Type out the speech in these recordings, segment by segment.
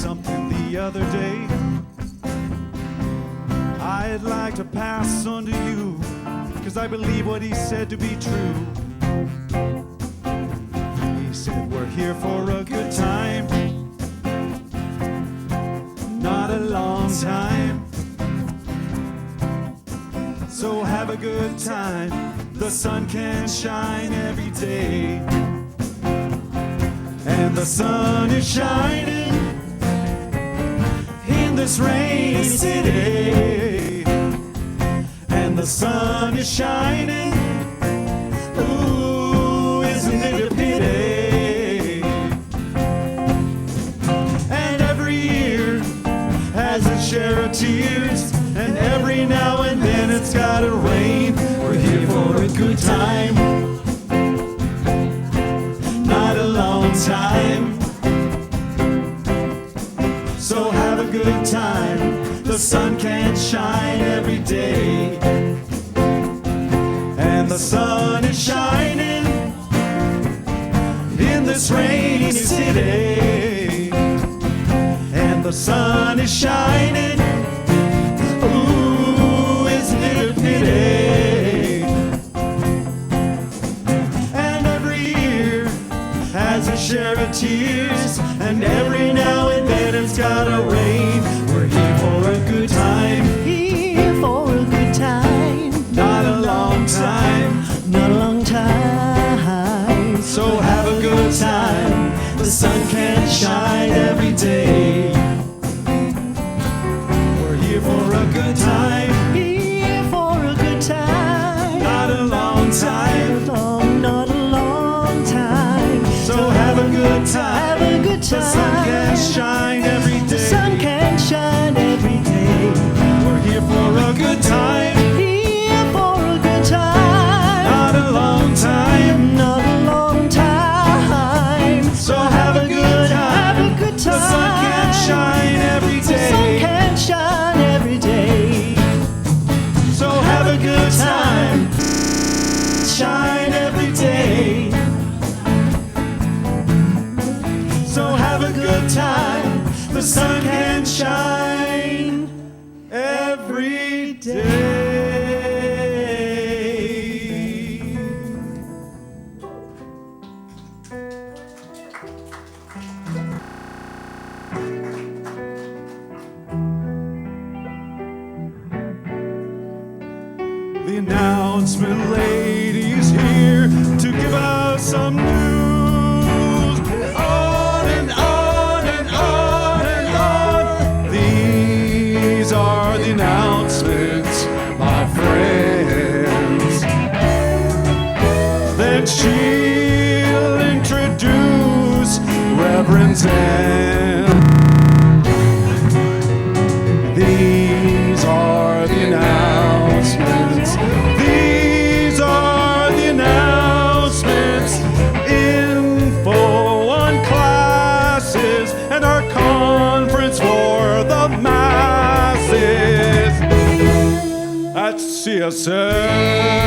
something the other day I'd like to pass on to you, 'cause I believe what he said to be true. He said we're here for a good time, not a long time. So have a good time, the sun can shine every day. And the sun is shining in this rainy city. And the sun is shining, ooh, isn't it a pity? And every year has its share of tears, and every now and then it's gotta rain. We're here for a good time, not a long time. So have a good time, the sun can shine every day. And the sun is shining in this rainy city. And the sun is shining, ooh, isn't it a pity? And every year has a share of tears, and every now and then it's gotta rain. We're here for a good time, Here for a good time, not a long time. not a long time. So have a good time, the sun can shine every day. We're here for a good time, Here for a good time, not a long time. not a long time. So have a good time, Have a good the sun can time. shine every The day. sun can shine every day. We're here for a good time, Here for a good time, not a long time. not a long time. So have a good Have time, a good time. the sun can shine every The sun day. can shine every day. So have a good time, shine every day. So have a good time, the sun can shine every day. The announcement lady's here to give us some news. On and on and on and on. These are the announcements, my friends. Then she'll introduce Reverend Zenz. These are the announcements. These are the announcements. Info on classes and our conference for the masses at CSS.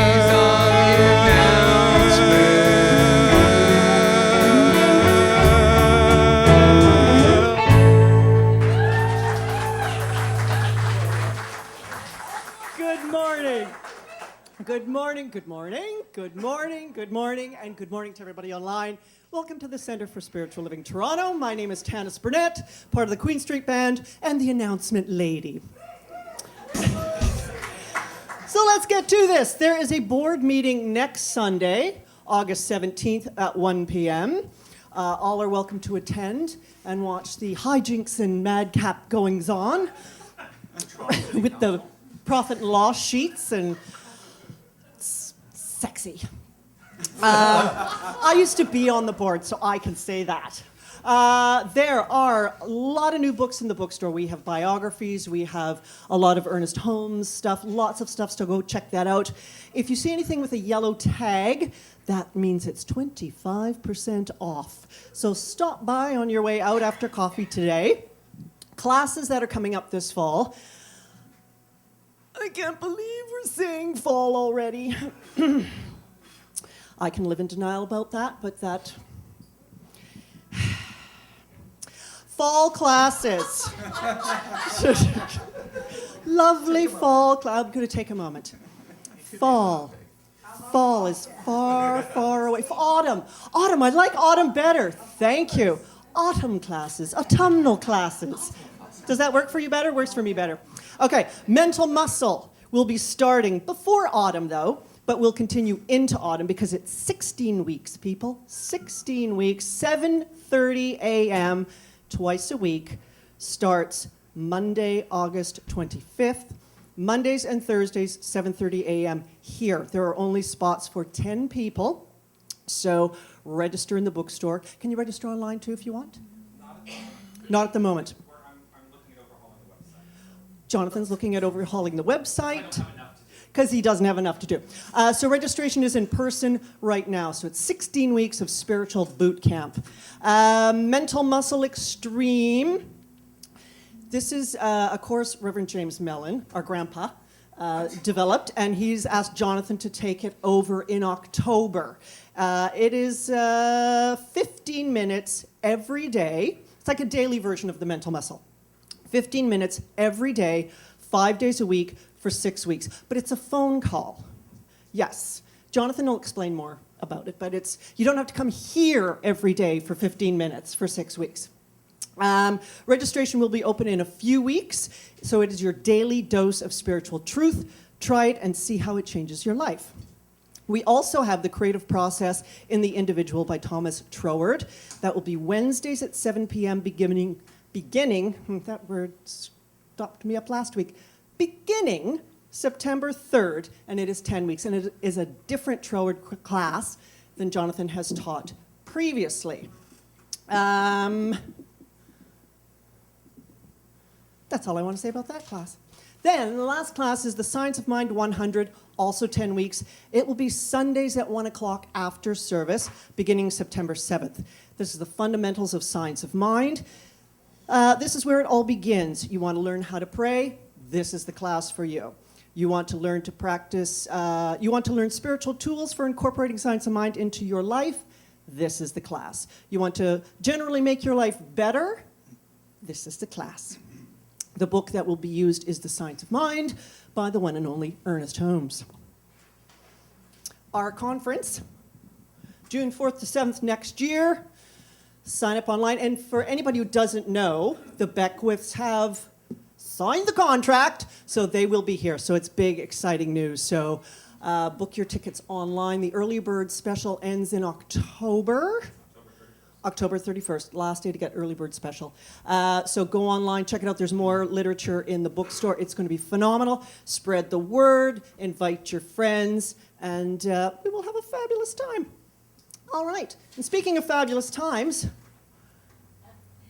Good morning. Good morning, good morning, good morning, good morning, and good morning to everybody online. Welcome to the Centre for Spiritual Living Toronto. My name is Tanis Burnett, part of the Queen Street Band, and the announcement lady. So let's get to this. There is a board meeting next Sunday, August 17th at 1 p.m. All are welcome to attend and watch the hijinks and madcap goings-on with the profit and loss sheets and sexy. I used to be on the board, so I can say that. There are a lot of new books in the bookstore. We have biographies, we have a lot of Ernest Holmes stuff, lots of stuff, so go check that out. If you see anything with a yellow tag, that means it's 25% off. So stop by on your way out after coffee today. Classes that are coming up this fall. I can't believe we're saying fall already. I can live in denial about that, but that... fall classes. Lovely fall class. I'm going to take a moment. Fall. Fall is far, far away. Autumn. Autumn. I like autumn better. Thank you. Autumn classes. Autumnal classes. Does that work for you better? Works for me better. Okay. Mental muscle will be starting before autumn, though, but will continue into autumn because it's 16 weeks, people. 16 weeks, 7:30 a.m. twice a week. Starts Monday, August 25th. Mondays and Thursdays, 7:30 a.m. here. There are only spots for 10 people, so register in the bookstore. Can you register online too if you want? Not at the moment. I'm looking at overhauling the website. Jonathan's looking at overhauling the website because he doesn't have enough to do. So registration is in person right now. So it's 16 weeks of spiritual boot camp. Mental Muscle Extreme. This is a course Reverend James Mellon, our grandpa, developed, and he's asked Jonathan to take it over in October. It is 15 minutes every day. It's like a daily version of the mental muscle. 15 minutes every day, 5 days a week for 6 weeks. But it's a phone call. Yes. Jonathan will explain more about it, but you don't have to come here every day for 15 minutes for 6 weeks. Registration will be open in a few weeks, so it is your daily dose of spiritual truth. Try it and see how it changes your life. We also have the creative process in the individual by Thomas Troward. That will be Wednesdays at 7 p.m. beginning, that word stopped me up last week, beginning September 3rd, and it is 10 weeks, and it is a different Troward class than Jonathan has taught previously. That's all I want to say about that class. Then the last class is the Science of Mind 100, also 10 weeks. It will be Sundays at 1 o'clock after service, beginning September 7th. This is the fundamentals of Science of Mind. This is where it all begins. You want to learn how to pray? This is the class for you. You want to learn to practice, you want to learn spiritual tools for incorporating Science of Mind into your life? This is the class. You want to generally make your life better? This is the class. The book that will be used is The Science of Mind by the one and only Ernest Holmes. Our conference, June 4th to 7th next year. Sign up online. And for anybody who doesn't know, the Beckwiths have signed the contract, so they will be here. So it's big, exciting news. So book your tickets online. The early bird special ends in October 31st, last day to get early bird special. So go online, check it out. There's more literature in the bookstore. It's going to be phenomenal. Spread the word, invite your friends, and we will have a fabulous time. All right. And speaking of fabulous times,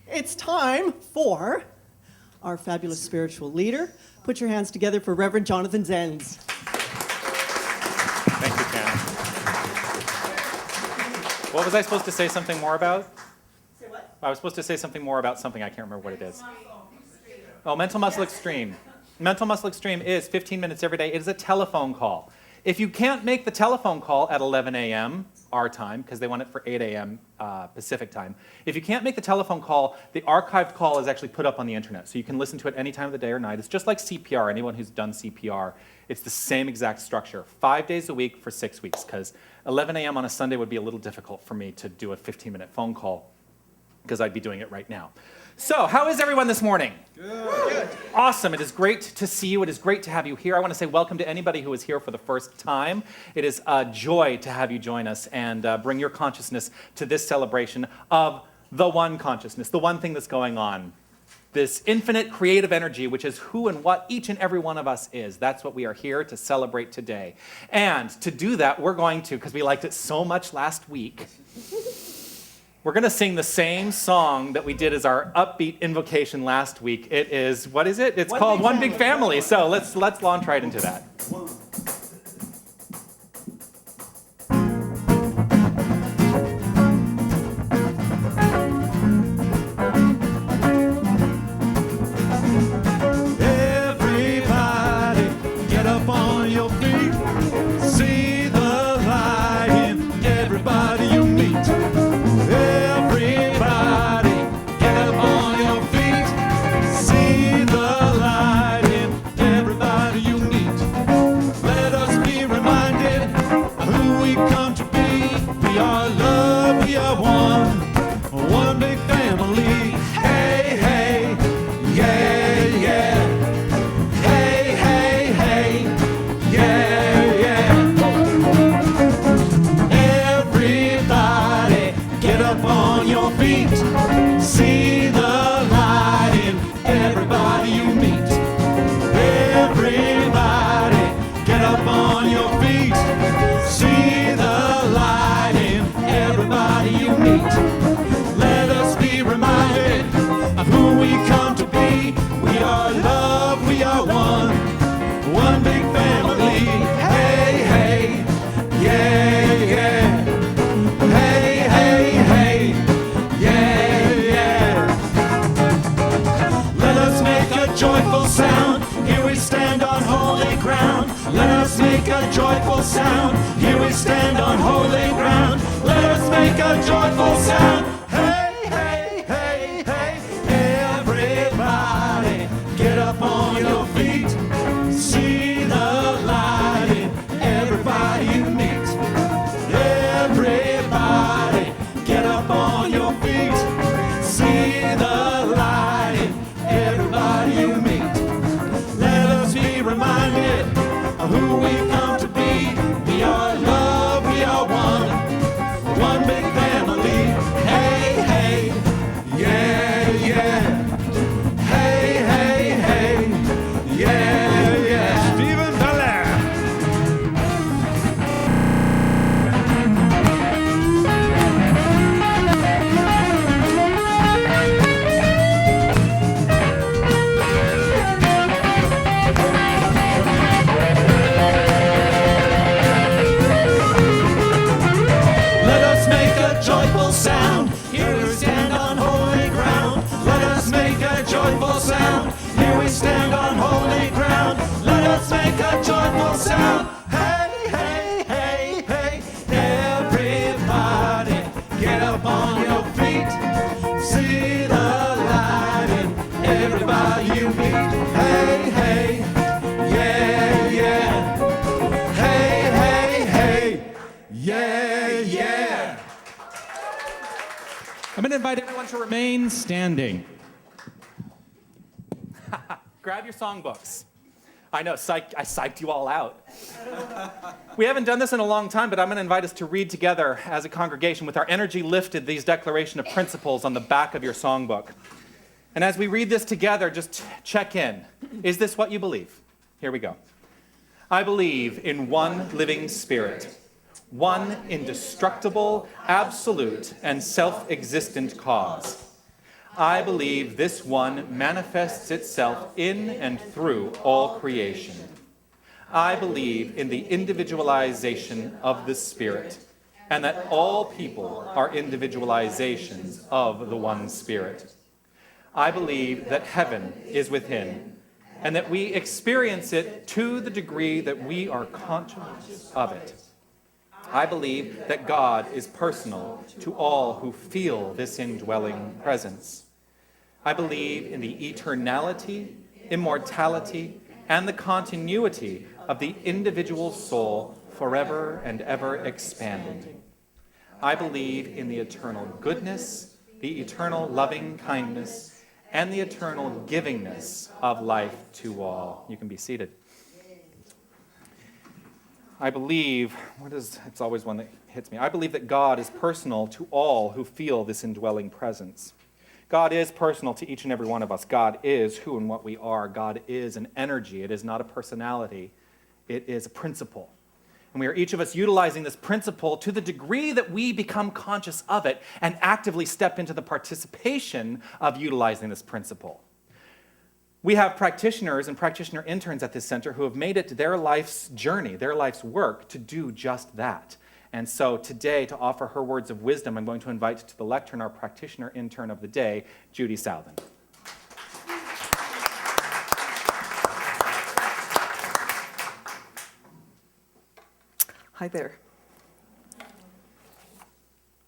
it's time for our fabulous spiritual leader. Put your hands together for Reverend Jonathan Zenz. Thank you, Ken. What was I supposed to say something more about? Say what? I was supposed to say something more about something. I can't remember what it is. Oh, Mental Muscle Extreme. Mental Muscle Extreme is 15 minutes every day. It is a telephone call. If you can't make the telephone call at 11 a.m., our time, because they want it for 8 a.m. Pacific time. If you can't make the telephone call, the archived call is actually put up on the internet, so you can listen to it any time of the day or night. It's just like CPR. Anyone who's done CPR, it's the same exact structure. 5 days a week for 6 weeks, because 11 a.m. on a Sunday would be a little difficult for me to do a 15-minute phone call, because I'd be doing it right now. So, how is everyone this morning? Good. Awesome. It is great to see you. It is great to have you here. I want to say welcome to anybody who is here for the first time. It is a joy to have you join us and bring your consciousness to this celebration of the one consciousness, the one thing that's going on. This infinite creative energy, which is who and what each and every one of us is. That's what we are here to celebrate today. And to do that, we're going to, because we liked it so much last week, we're going to sing the same song that we did as our upbeat invocation last week. It is, what is it? It's called One Big Family. So let's launch right into that. Everybody, get up on your feet. See the light in everybody you meet. Everybody, get up on your See the light in everybody you meet. Everybody, get up on your feet. See the light in everybody you meet. Let us be reminded of who we come to be. We are love, we are one big family. Hey, hey, yeah, yeah. Hey, hey, hey, yeah, yeah. Let us make a joyful sound. Here we stand on holy ground. Let us make a joyful sound. Here we stand on holy ground. Let us make a joyful sound. Hey, hey, hey, hey. Everybody, get up on your feet. See the light in everybody you meet. Everybody, get up on your feet. See the light in everybody you meet. Let us be reminded of who we've come to be. We are love, we are one big family. Hey, hey, yeah, yeah. Hey, hey, hey, yeah, yeah. Stephen Belair. Let us make a joyful sound. Here we stand on holy ground. Let us make a joyful sound. Here we stand on holy ground. Let us make a joyful sound. Hey, hey, hey, hey. Everybody, get up on your feet. See the light in everybody you meet. Hey, hey, yeah, yeah. Hey, hey, hey, yeah, yeah. I'm going to invite everyone to remain standing. Grab your songbooks. I know, I psyched you all out. We haven't done this in a long time, but I'm going to invite us to read together as a congregation with our energy lifted these declaration of principles on the back of your songbook. And as we read this together, just check in. Is this what you believe? Here we go. I believe in one living spirit, one indestructible, absolute, and self-existent cause. I believe this one manifests itself in and through all creation. I believe in the individualization of the Spirit, and that all people are individualizations of the one Spirit. I believe that heaven is within, and that we experience it to the degree that we are conscious of it. I believe that God is personal to all who feel this indwelling presence. I believe in the eternality, immortality, and the continuity of the individual soul forever and ever expanding. I believe in the eternal goodness, the eternal loving kindness, and the eternal givingness of life to all. You can be seated. I believe, it's always one that hits me. I believe that God is personal to all who feel this indwelling presence. God is personal to each and every one of us. God is who and what we are. God is an energy. It is not a personality. It is a principle. And we are each of us utilizing this principle to the degree that we become conscious of it and actively step into the participation of utilizing this principle. We have practitioners and practitioner interns at this center who have made it their life's journey, their life's work to do just that. And so today, to offer her words of wisdom, I'm going to invite to the lectern our practitioner intern of the day, Judy Southern. Hi there.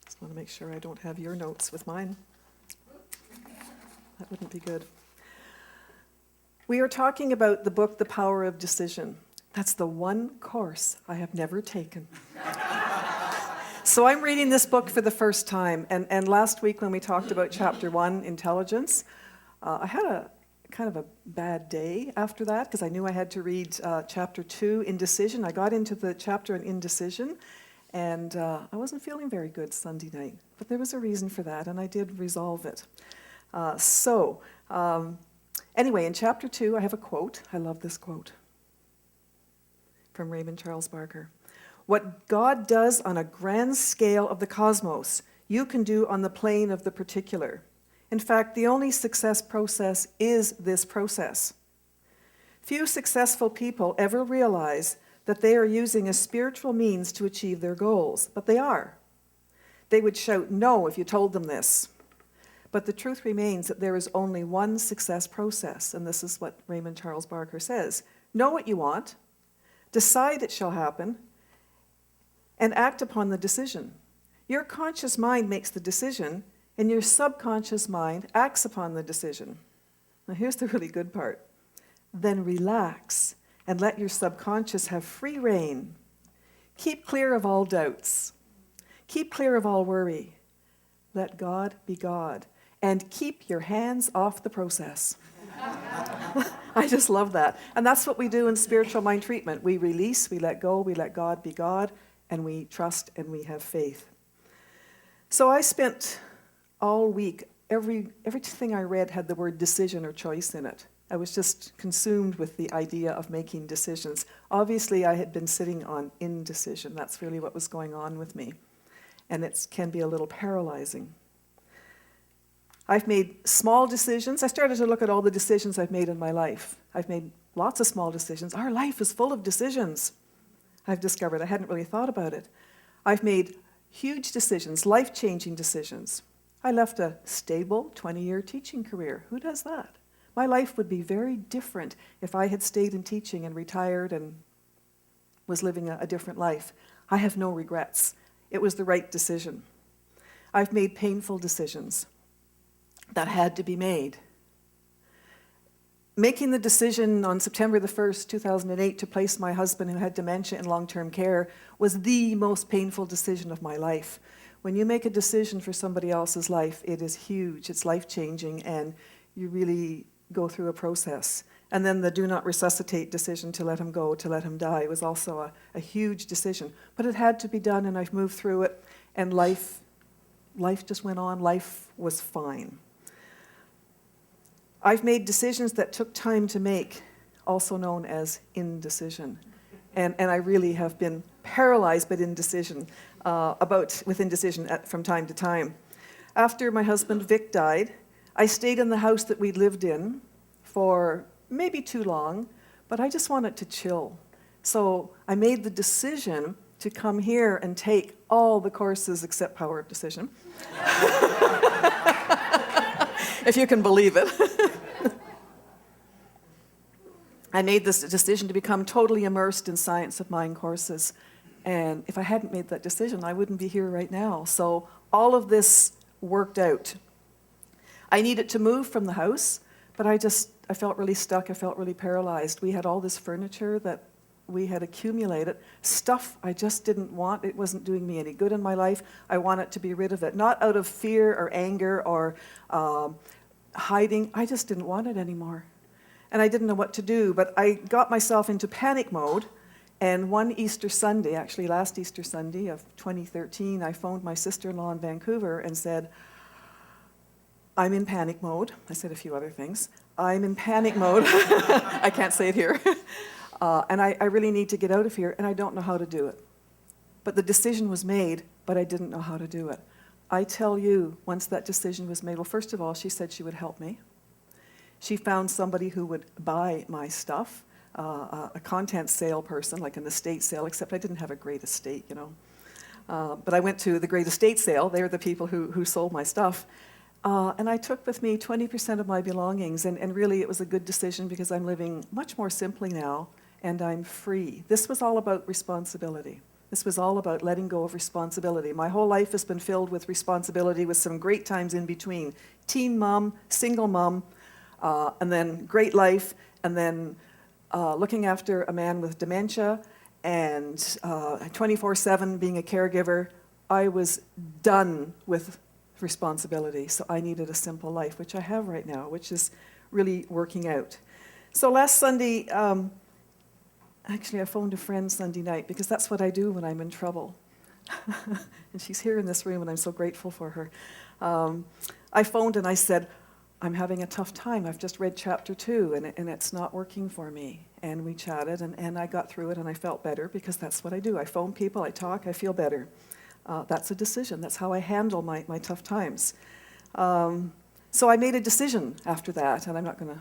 Just want to make sure I don't have your notes with mine. That wouldn't be good. We are talking about the book, The Power of Decision. That's the one course I have never taken. So I'm reading this book for the first time, and last week when we talked about Chapter 1, Intelligence, I had a kind of a bad day after that because I knew I had to read Chapter 2, Indecision. I got into the chapter on indecision, And I wasn't feeling very good Sunday night, but there was a reason for that, and I did resolve it. Anyway, in chapter 2, I have a quote. I love this quote from Raymond Charles Barker. What God does on a grand scale of the cosmos, you can do on the plane of the particular. In fact, the only success process is this process. Few successful people ever realize that they are using a spiritual means to achieve their goals, but they are. They would shout no if you told them this. But the truth remains that there is only one success process, and this is what Raymond Charles Barker says. Know what you want, decide it shall happen, and act upon the decision. Your conscious mind makes the decision, and your subconscious mind acts upon the decision. Now here's the really good part. Then relax and let your subconscious have free rein. Keep clear of all doubts. Keep clear of all worry. Let God be God. And keep your hands off the process. I just love that. And that's what we do in spiritual mind treatment. We release, we let go, we let God be God, and we trust and we have faith. So I spent all week, everything I read had the word decision or choice in it. I was just consumed with the idea of making decisions. Obviously, I had been sitting on indecision. That's really what was going on with me. And it can be a little paralyzing. I've made small decisions. I started to look at all the decisions I've made in my life. I've made lots of small decisions. Our life is full of decisions, I've discovered. I hadn't really thought about it. I've made huge decisions, life-changing decisions. I left a stable 20-year teaching career. Who does that? My life would be very different if I had stayed in teaching and retired and was living a different life. I have no regrets. It was the right decision. I've made painful decisions that had to be made. Making the decision on September the 1st, 2008, to place my husband who had dementia in long-term care was the most painful decision of my life. When you make a decision for somebody else's life, it is huge, it's life-changing, and you really go through a process. And then the do not resuscitate decision to let him go, to let him die, was also a huge decision. But it had to be done, and I've moved through it, and life just went on. Life was fine. I've made decisions that took time to make, also known as indecision. And I really have been paralyzed by indecision, with indecision from time to time. After my husband Vic died, I stayed in the house that we lived in for maybe too long, but I just wanted to chill. So I made the decision to come here and take all the courses except Power of Decision. If you can believe it. I made this decision to become totally immersed in Science of Mind courses. And if I hadn't made that decision, I wouldn't be here right now. So all of this worked out. I needed to move from the house, but I felt really stuck. I felt really paralyzed. We had all this furniture that we had accumulated, stuff I just didn't want. It wasn't doing me any good in my life. I wanted to be rid of it, not out of fear or anger or hiding. I just didn't want it anymore. And I didn't know what to do, but I got myself into panic mode. And one Easter Sunday, actually last Easter Sunday of 2013, I phoned my sister-in-law in Vancouver and said, I'm in panic mode. I said a few other things. I'm in panic mode. I can't say it here. And I really need to get out of here, and I don't know how to do it. But the decision was made, but I didn't know how to do it. I tell you, once that decision was made, well, first of all, she said she would help me. She found somebody who would buy my stuff, a content sale person, like an estate sale, except I didn't have a great estate, you know. But I went to the great estate sale. They were the people who sold my stuff. And I took with me 20% of my belongings, and really it was a good decision because I'm living much more simply now, and I'm free. This was all about responsibility. This was all about letting go of responsibility. My whole life has been filled with responsibility with some great times in between. Teen mom, single mom, and then great life, and then looking after a man with dementia, and 24/7 being a caregiver. I was done with responsibility, so I needed a simple life, which I have right now, which is really working out. So last Sunday, actually I phoned a friend Sunday night because that's what I do when I'm in trouble. and she's here in this room, and I'm so grateful for her. I phoned and I said, I'm having a tough time. I've just read chapter 2, and it's not working for me. And we chatted, and I got through it, and I felt better, because that's what I do. I phone people, I talk, I feel better. That's a decision. That's how I handle my tough times. So I made a decision after that, and I'm not going to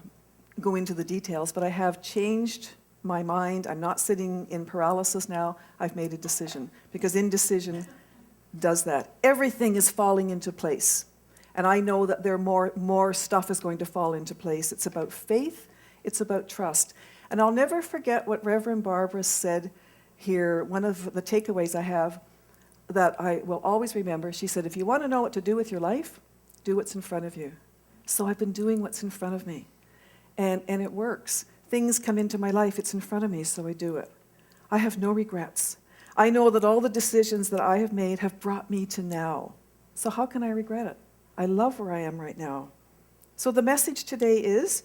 go into the details, but I have changed my mind. I'm not sitting in paralysis now. I've made a decision, because indecision does that. Everything is falling into place. And I know that more stuff is going to fall into place. It's about faith. It's about trust. And I'll never forget what Reverend Barbara said here. One of the takeaways I have that I will always remember, she said, if you want to know what to do with your life, do what's in front of you. So I've been doing what's in front of me. And it works. Things come into my life, it's in front of me, so I do it. I have no regrets. I know that all the decisions that I have made have brought me to now. So how can I regret it? I love where I am right now. So the message today is,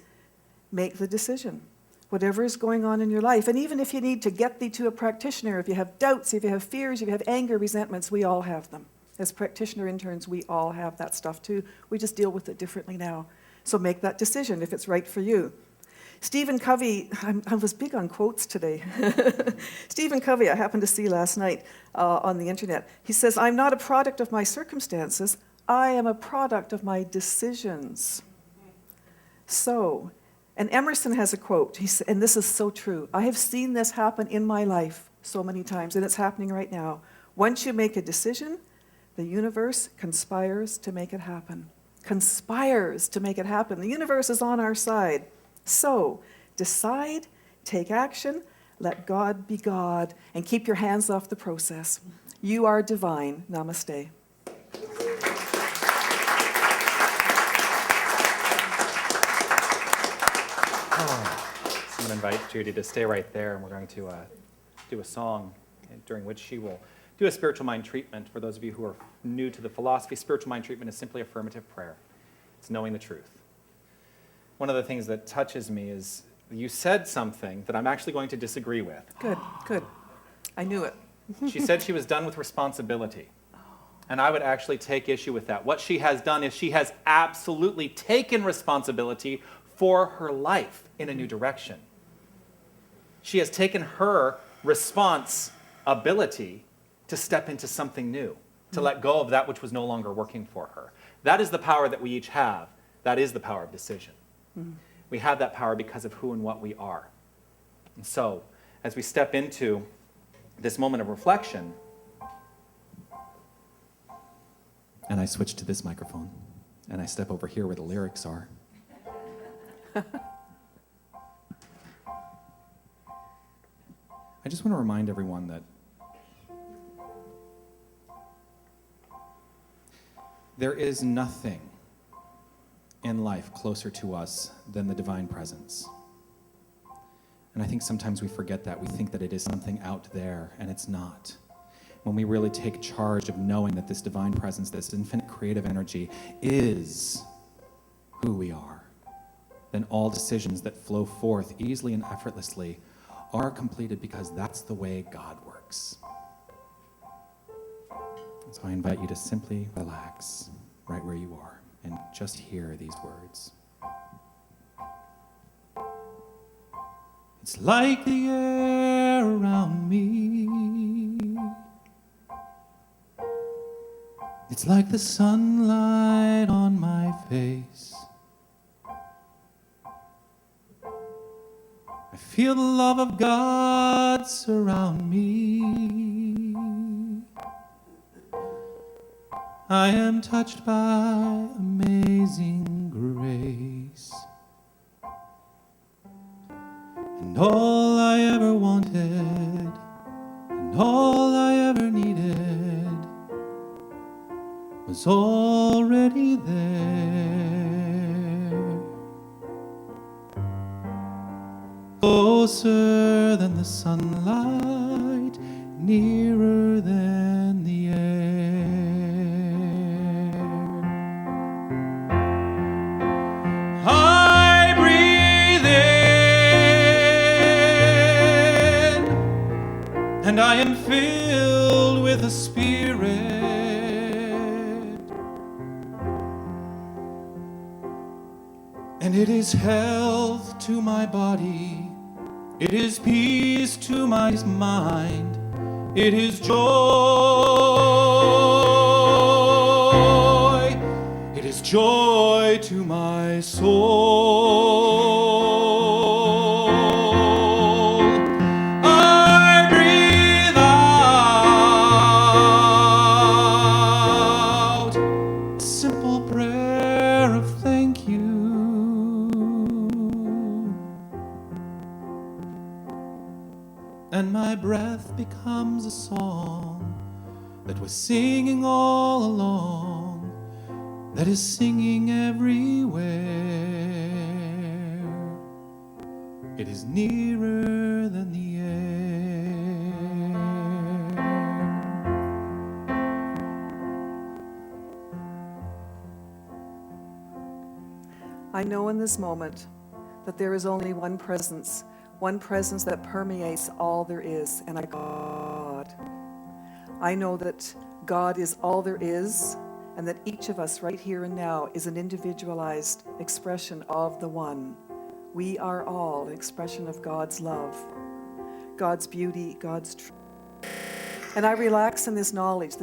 make the decision. Whatever is going on in your life, and even if you need to get thee to a practitioner, if you have doubts, if you have fears, if you have anger, resentments, we all have them. As practitioner interns, we all have that stuff too. We just deal with it differently now. So make that decision if it's right for you. Stephen Covey, I was big on quotes today. Stephen Covey, I happened to see last night on the internet. He says, I'm not a product of my circumstances. I am a product of my decisions. So, and Emerson has a quote, and this is so true. I have seen this happen in my life so many times, and it's happening right now. Once you make a decision, the universe conspires to make it happen. Conspires to make it happen. The universe is on our side. So, decide, take action, let God be God, and keep your hands off the process. You are divine. Namaste. I'm going to invite Judy to stay right there, and we're going to do a song during which she will do a spiritual mind treatment. For those of you who are new to the philosophy, spiritual mind treatment is simply affirmative prayer. It's knowing the truth. One of the things that touches me is you said something that I'm actually going to disagree with. Good, good. I knew it. She said she was done with responsibility. And I would actually take issue with that. What she has done is she has absolutely taken responsibility for her life in a new direction. She has taken her responsibility to step into something new, to let go of that which was no longer working for her. That is the power that we each have. That is the power of decision. We have that power because of who and what we are. And so, as we step into this moment of reflection, and I switch to this microphone, and I step over here where the lyrics are. I just want to remind everyone that there is nothing in life closer to us than the divine presence. And I think sometimes we forget that. We think that it is something out there, and it's not. When we really take charge of knowing that this divine presence, this infinite creative energy is who we are, then all decisions that flow forth easily and effortlessly are completed because that's the way God works. So I invite you to simply relax right where you are and just hear these words. It's like the air around me. It's like the sunlight on my face. I feel the love of God surround me. I am touched by amazing grace. And all I ever wanted, and all I ever needed, was already there. Closer than the sunlight, nearer than the air. I breathe in, and I am filled with the Spirit, and it is health to my body, it is peace to my mind, it is joy, it is joy to my soul. I breathe out a simple prayer of thank you. And my breath becomes a song that we're singing all along, that is singing everywhere. It is nearer than the air. I know in this moment that there is only one presence that permeates all there is, and God. I know that God is all there is, and that each of us right here and now is an individualized expression of the one. We are all an expression of God's love, God's beauty, God's truth. And I relax in this knowledge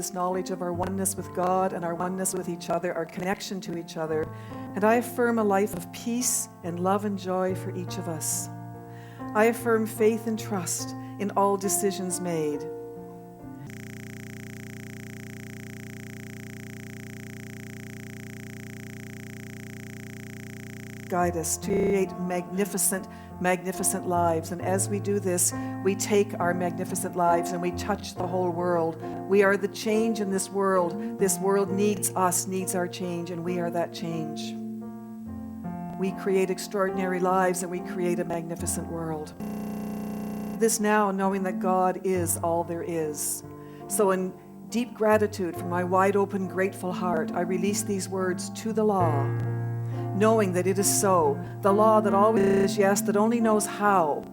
of our oneness with God and our oneness with each other, our connection to each other. And I affirm a life of peace and love and joy for each of us. I affirm faith and trust in all decisions made. Guide us to create magnificent lives. And as we do this, we take our magnificent lives and we touch the whole world. We are the change in this world. This world needs us, needs our change, and we are that change. We create extraordinary lives and we create a magnificent world. This now, knowing that God is all there is. So in deep gratitude from my wide open, grateful heart, I release these words to the law, knowing that it is so. The law that always is yes, that only knows how.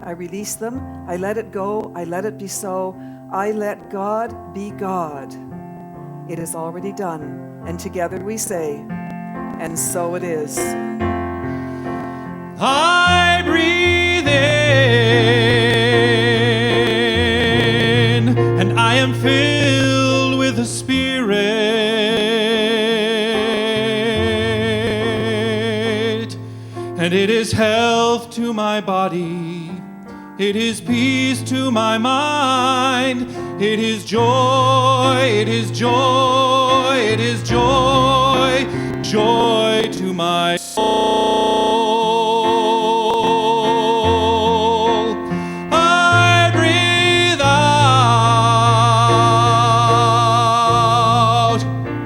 I release them, I let it go, I let it be so. I let God be God. It is already done. And together we say, and so it is. I breathe in, and I am filled with the Spirit, and it is health to my body, it is peace to my mind, it is joy, it is joy, it is joy, joy to my soul. I breathe out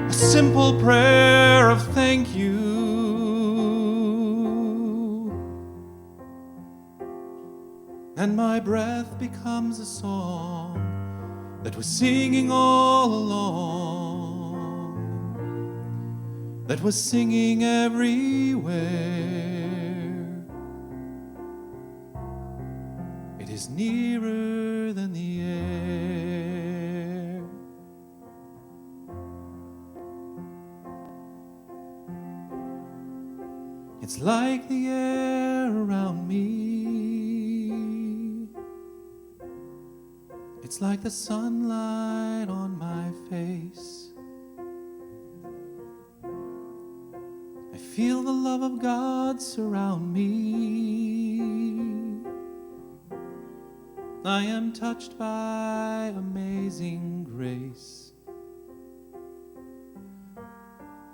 a simple prayer of thank you. And my breath becomes a song that we're singing all along, that was singing everywhere. It is nearer than the air. It's like the air around me. It's like the sunlight on my face. I feel the love of God surround me. I am touched by amazing grace.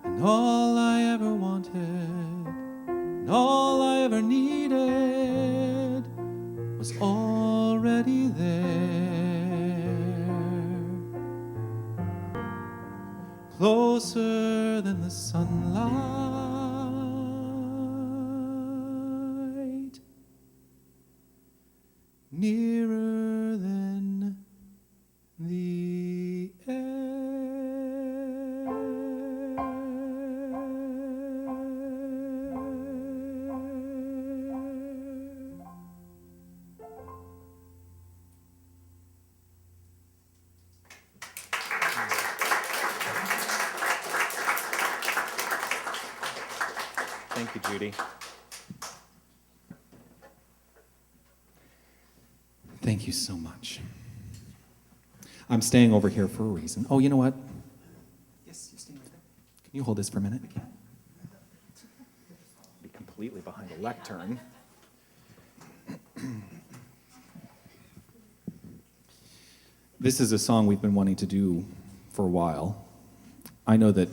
And all I ever wanted, and all I ever needed was already there. Closer than the sunlight, nearer than the air. Thank you, Judy. Thank you so much. I'm staying over here for a reason. Oh, you know what? Yes, you're staying right there. Can you hold this for a minute? Be completely behind a lectern. This is a song we've been wanting to do for a while. I know that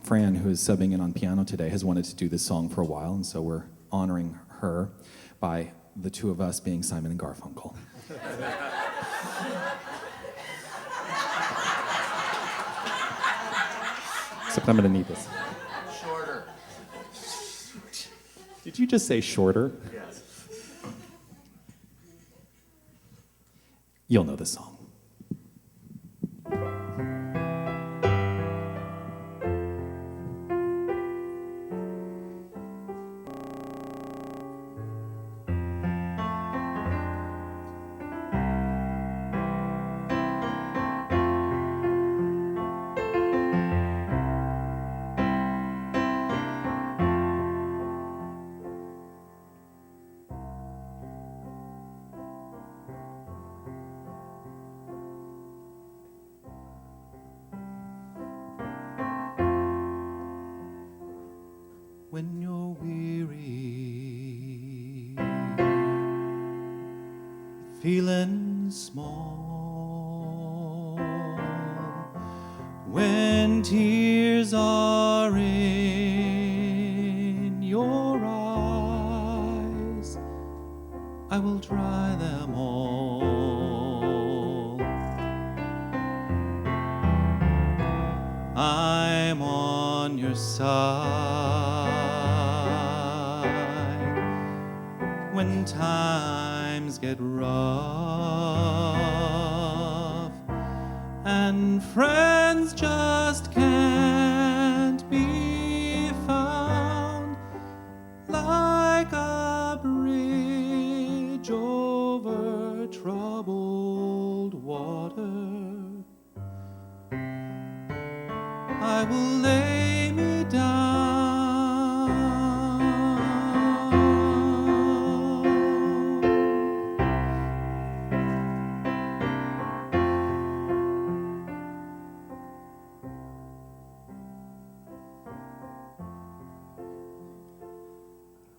Fran, who is subbing in on piano today, has wanted to do this song for a while, and so we're honoring her by the two of us being Simon and Garfunkel. Except I'm going to need this. Shorter. Did you just say shorter? Yes. You'll know this song. When you're weary, feeling small, when tears are in your eyes, I will dry them all. I'm on your side when times get rough and friends just can't be found, like a bridge over troubled water. I will lay me down.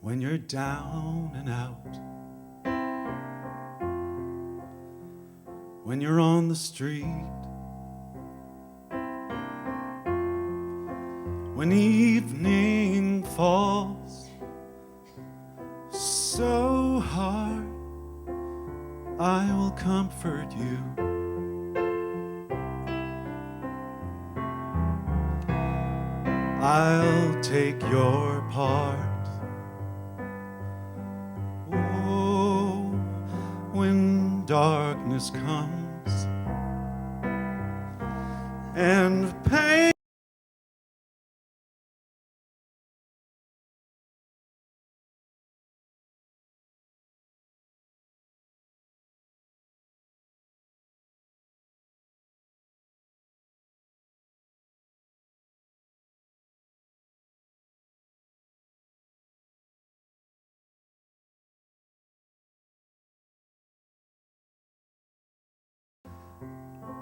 When you're down and out, when you're on the street, when evening falls so hard, I will comfort you. I'll take your part. Oh, when darkness comes and pain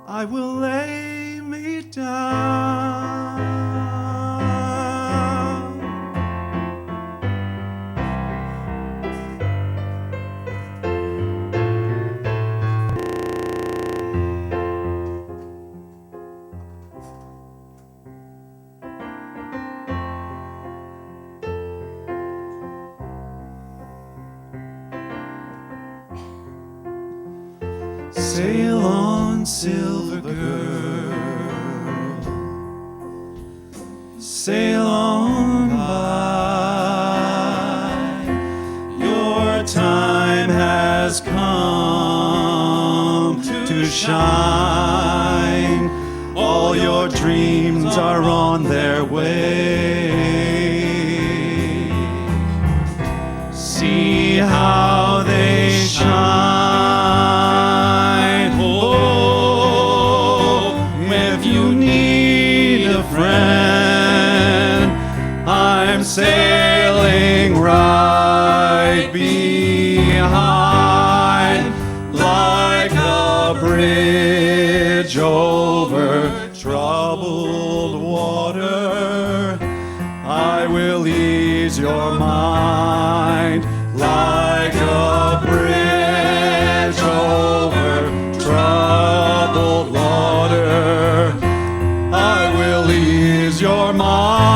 I will lay me down. Sail on, silver girl, sail on by. Your time has come to shine. All your dreams are on their way. See how they shine. Say will ease your mind like a bridge over troubled water. I will ease your mind.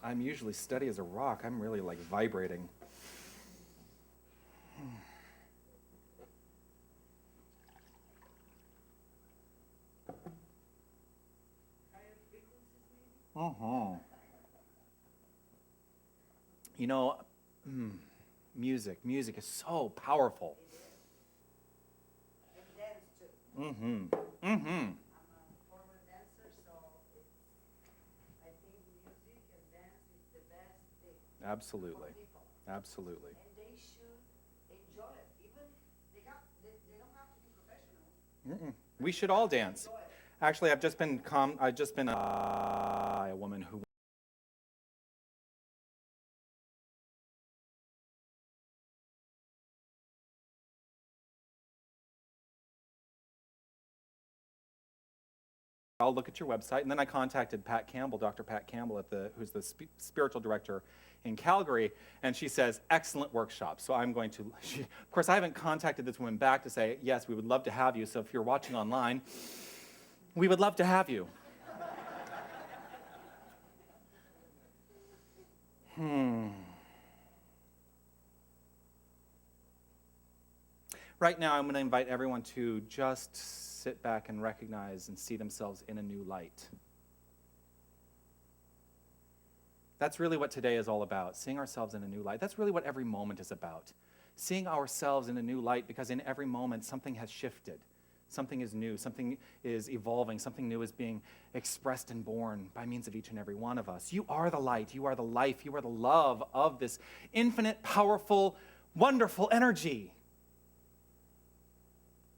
I'm usually steady as a rock. I'm really like vibrating. You know, music is so powerful. And dance too. Mm-hmm. I'm a former dancer, so I think music and dance is the best thing Absolutely. for people. Absolutely. And they should enjoy it. Even they don't have to be professional. We should all dance. Enjoy it. Actually, I've just been a woman who I'll look at your website, and then I contacted Pat Campbell, Dr. Pat Campbell, who's the spiritual director in Calgary, and she says, excellent workshop. So I'm going to, of course, I haven't contacted this woman back to say, yes, we would love to have you, so if you're watching online, we would love to have you. Right now, I'm going to invite everyone to just sit back and recognize and see themselves in a new light. That's really what today is all about, seeing ourselves in a new light. That's really what every moment is about, seeing ourselves in a new light, because in every moment, something has shifted. Something is new, something is evolving, something new is being expressed and born by means of each and every one of us. You are the light, you are the life, you are the love of this infinite, powerful, wonderful energy.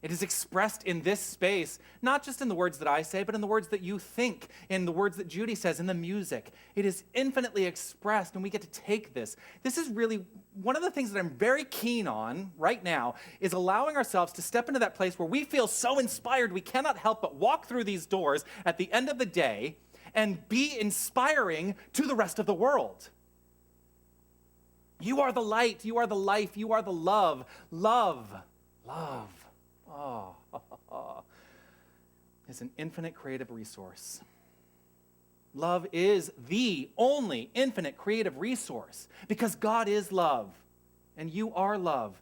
It is expressed in this space, not just in the words that I say, but in the words that you think, in the words that Judy says, in the music. It is infinitely expressed, and we get to take this. This is really one of the things that I'm very keen on right now, is allowing ourselves to step into that place where we feel so inspired we cannot help but walk through these doors at the end of the day and be inspiring to the rest of the world. You are the light, you are the life, you are the love. Love. Is an infinite creative resource. Love is the only infinite creative resource, because God is love, and you are love.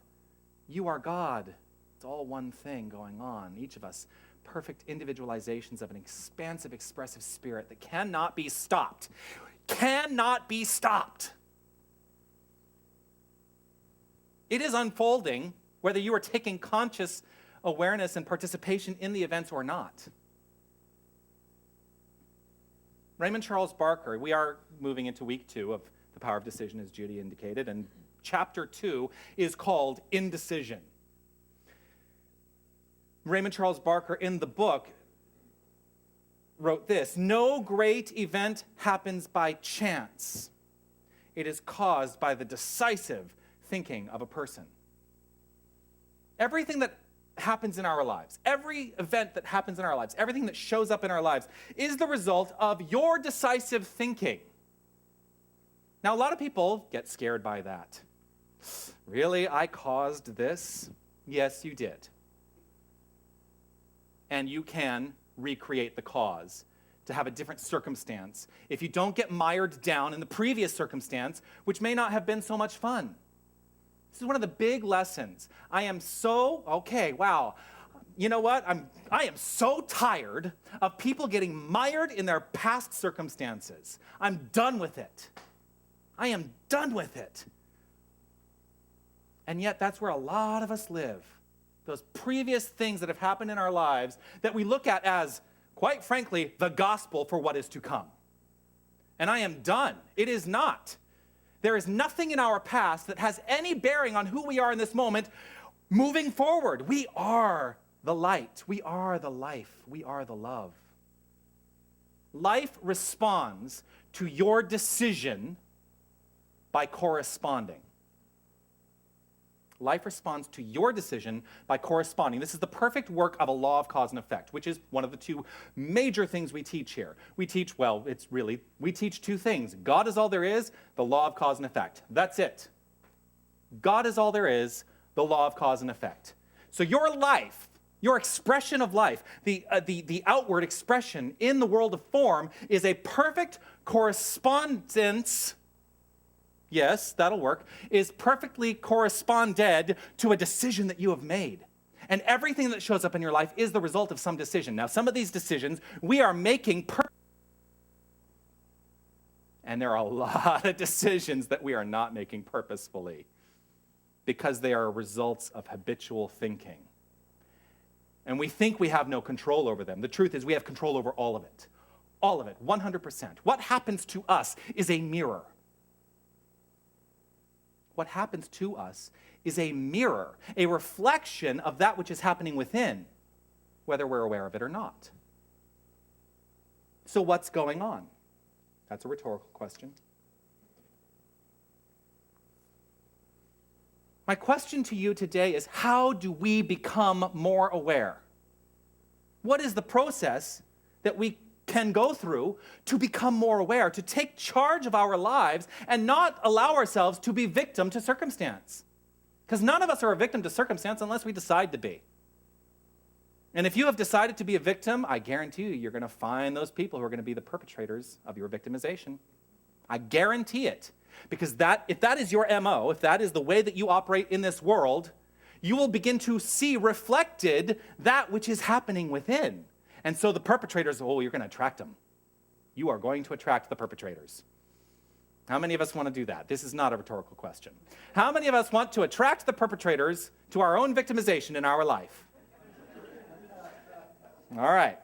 You are God. It's all one thing going on. Each of us, perfect individualizations of an expansive, expressive spirit that cannot be stopped. Cannot be stopped. It is unfolding, whether you are taking conscious awareness and participation in the events or not. Raymond Charles Barker, we are moving into week 2 of The Power of Decision, as Judy indicated, and chapter 2 is called Indecision. Raymond Charles Barker, in the book, wrote this: no great event happens by chance. It is caused by the decisive thinking of a person. Everything that happens in our lives, every event that happens in our lives, everything that shows up in our lives is the result of your decisive thinking. Now, a lot of people get scared by that. Really? I caused this? Yes, you did. And you can recreate the cause to have a different circumstance if you don't get mired down in the previous circumstance, which may not have been so much fun. This is one of the big lessons. You know what? I am so tired of people getting mired in their past circumstances. I'm done with it. I am done with it. And yet that's where a lot of us live. those previous things that have happened in our lives that we look at as, quite frankly, the gospel for what is to come. And I am done. It is not. There is nothing in our past that has any bearing on who we are in this moment moving forward. We are the light. We are the life. We are the love. Life responds to your decision by corresponding. Life responds to your decision by corresponding. This is the perfect work of a law of cause and effect, which is one of the two major things we teach here. We teach two things. God is all there is, the law of cause and effect. That's it. God is all there is, the law of cause and effect. So your life, your expression of life, the outward expression in the world of form is a perfect correspondence. Yes, that'll work, is perfectly corresponded to a decision that you have made. And everything that shows up in your life is the result of some decision. Now, some of these decisions we are making and there are a lot of decisions that we are not making purposefully because they are results of habitual thinking. And we think we have no control over them. The truth is we have control over all of it. All of it, 100%. What happens to us is a mirror. What happens to us is a mirror, a reflection of that which is happening within, whether we're aware of it or not. So what's going on? That's a rhetorical question. My question to you today is, how do we become more aware? What is the process that we can go through to become more aware, to take charge of our lives and not allow ourselves to be victim to circumstance? Because none of us are a victim to circumstance unless we decide to be. And if you have decided to be a victim, I guarantee you, you're going to find those people who are going to be the perpetrators of your victimization. I guarantee it. Because if that is your MO, if that is the way that you operate in this world, you will begin to see reflected that which is happening within. And so the perpetrators, you're going to attract them. You are going to attract the perpetrators. How many of us want to do that? This is not a rhetorical question. How many of us want to attract the perpetrators to our own victimization in our life? All right.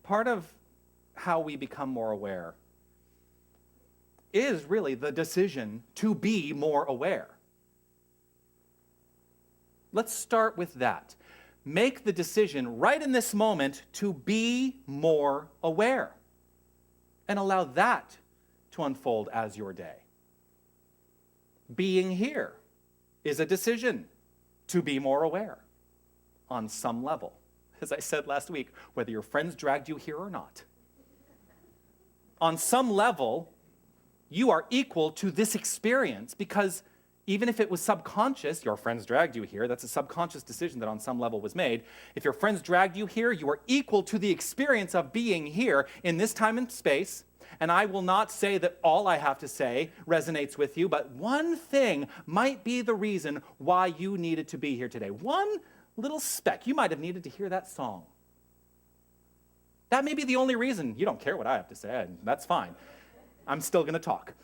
Part of how we become more aware is really the decision to be more aware. Let's start with that. Make the decision right in this moment to be more aware and allow that to unfold as your day. Being here is a decision to be more aware on some level. As I said last week, whether your friends dragged you here or not. On some level, you are equal to this experience because even if it was subconscious, your friends dragged you here, that's a subconscious decision that on some level was made. If your friends dragged you here, you are equal to the experience of being here in this time and space. And I will not say that all I have to say resonates with you, but one thing might be the reason why you needed to be here today. One little speck. You might have needed to hear that song. That may be the only reason. You don't care what I have to say, and that's fine. I'm still going to talk.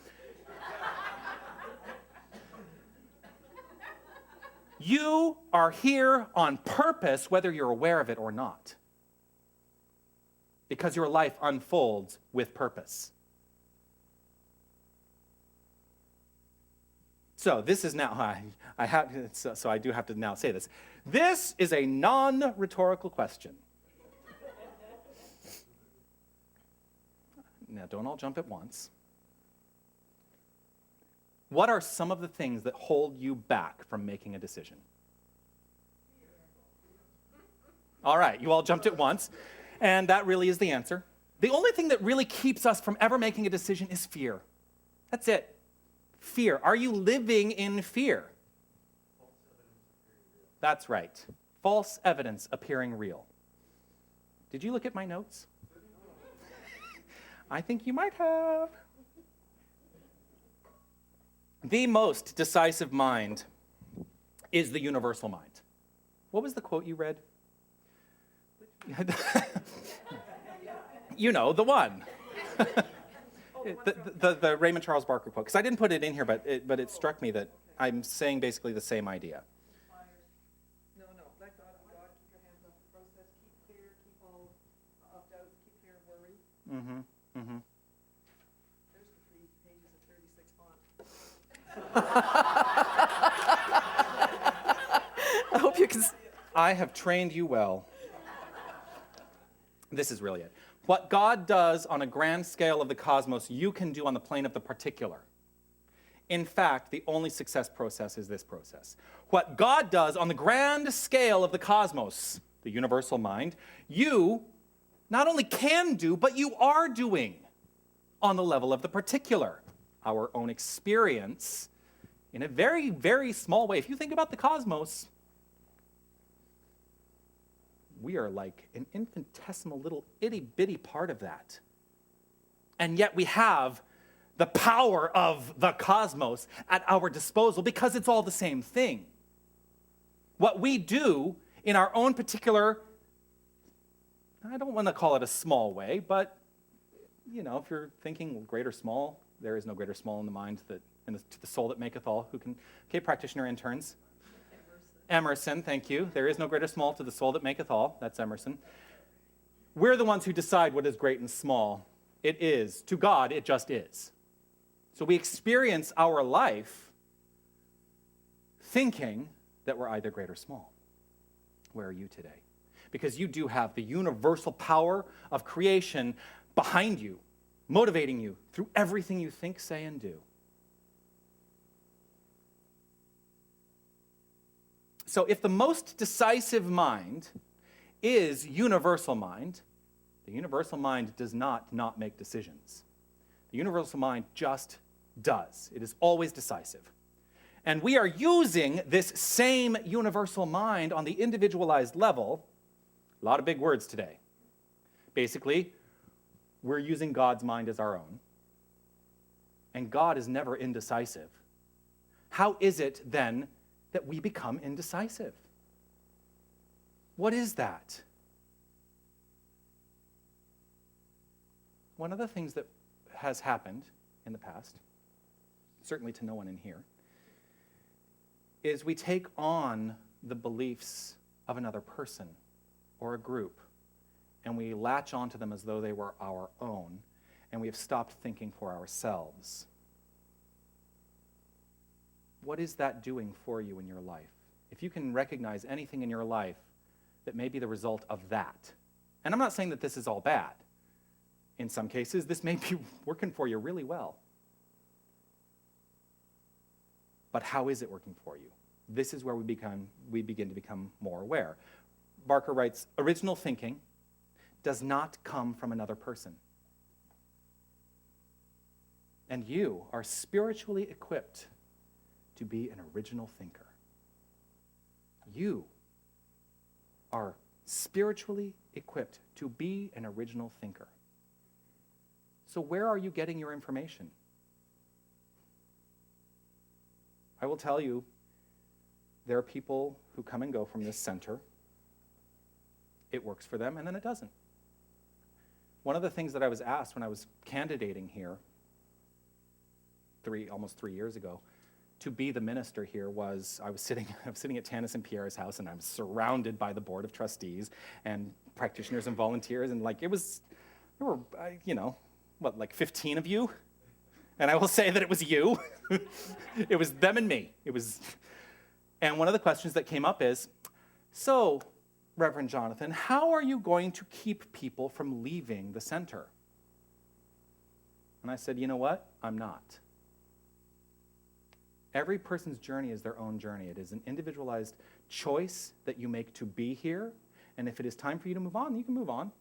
You are here on purpose, whether you're aware of it or not, because your life unfolds with purpose. So this is now, I do have to now say this. This is a non-rhetorical question. Now, don't all jump at once. What are some of the things that hold you back from making a decision? All right, you all jumped at once, and that really is the answer. The only thing that really keeps us from ever making a decision is fear. That's it. Fear. Are you living in fear? That's right. False evidence appearing real. Did you look at my notes? I think you might have. The most decisive mind is the universal mind. What was the quote you read? You know, the one. The Raymond Charles Barker quote, because I didn't put it in here, but it struck me that I'm saying basically the same idea. No, let God be God, keep your hands off the process, keep clear, keep all of doubts, keep clear of worry. There's the 3 pages of 36 font. I hope you can. I have trained you well. This is really it. What God does on a grand scale of the cosmos, you can do on the plane of the particular. In fact, the only success process is this process. What God does on the grand scale of the cosmos, the universal mind, you not only can do, but you are doing on the level of the particular, our own experience in a very, very small way. If you think about the cosmos, we are like an infinitesimal little itty-bitty part of that. And yet we have the power of the cosmos at our disposal because it's all the same thing. What we do in our own particular, I don't want to call it a small way, but you know, if you're thinking great or small, there is no greater small in the mind that, and to the soul that maketh all, who can, okay, practitioner interns. Emerson, thank you. There is no greater small to the soul that maketh all. That's Emerson. We're the ones who decide what is great and small. It is. To God, it just is. So we experience our life thinking that we're either great or small. Where are you today? Because you do have the universal power of creation behind you, motivating you through everything you think, say, and do. So if the most decisive mind is universal mind, the universal mind does not make decisions. The universal mind just does. It is always decisive. And we are using this same universal mind on the individualized level. A lot of big words today. Basically, we're using God's mind as our own. And God is never indecisive. How is it then that we become indecisive? What is that? One of the things that has happened in the past, certainly to no one in here, is we take on the beliefs of another person or a group, and we latch onto them as though they were our own, and we have stopped thinking for ourselves. What is that doing for you in your life? If you can recognize anything in your life that may be the result of that, and I'm not saying that this is all bad. In some cases, this may be working for you really well. But how is it working for you? This is where we begin to become more aware. Barker writes, original thinking does not come from another person. And you are spiritually equipped to be an original thinker. You are spiritually equipped to be an original thinker. So where are you getting your information? I will tell you, there are people who come and go from this center. It works for them, and then it doesn't. One of the things that I was asked when I was candidating here almost 3 years ago to be the minister here was I was sitting at Tanis and Pierre's house, and I was surrounded by the board of trustees and practitioners and volunteers, and there were like 15 of you, and I will say that it was you. It was them and me. And one of the questions that came up is, so, Reverend Jonathan, how are you going to keep people from leaving the center? And I said, you know what? I'm not. Every person's journey is their own journey. It is an individualized choice that you make to be here, and if it is time for you to move on, you can move on.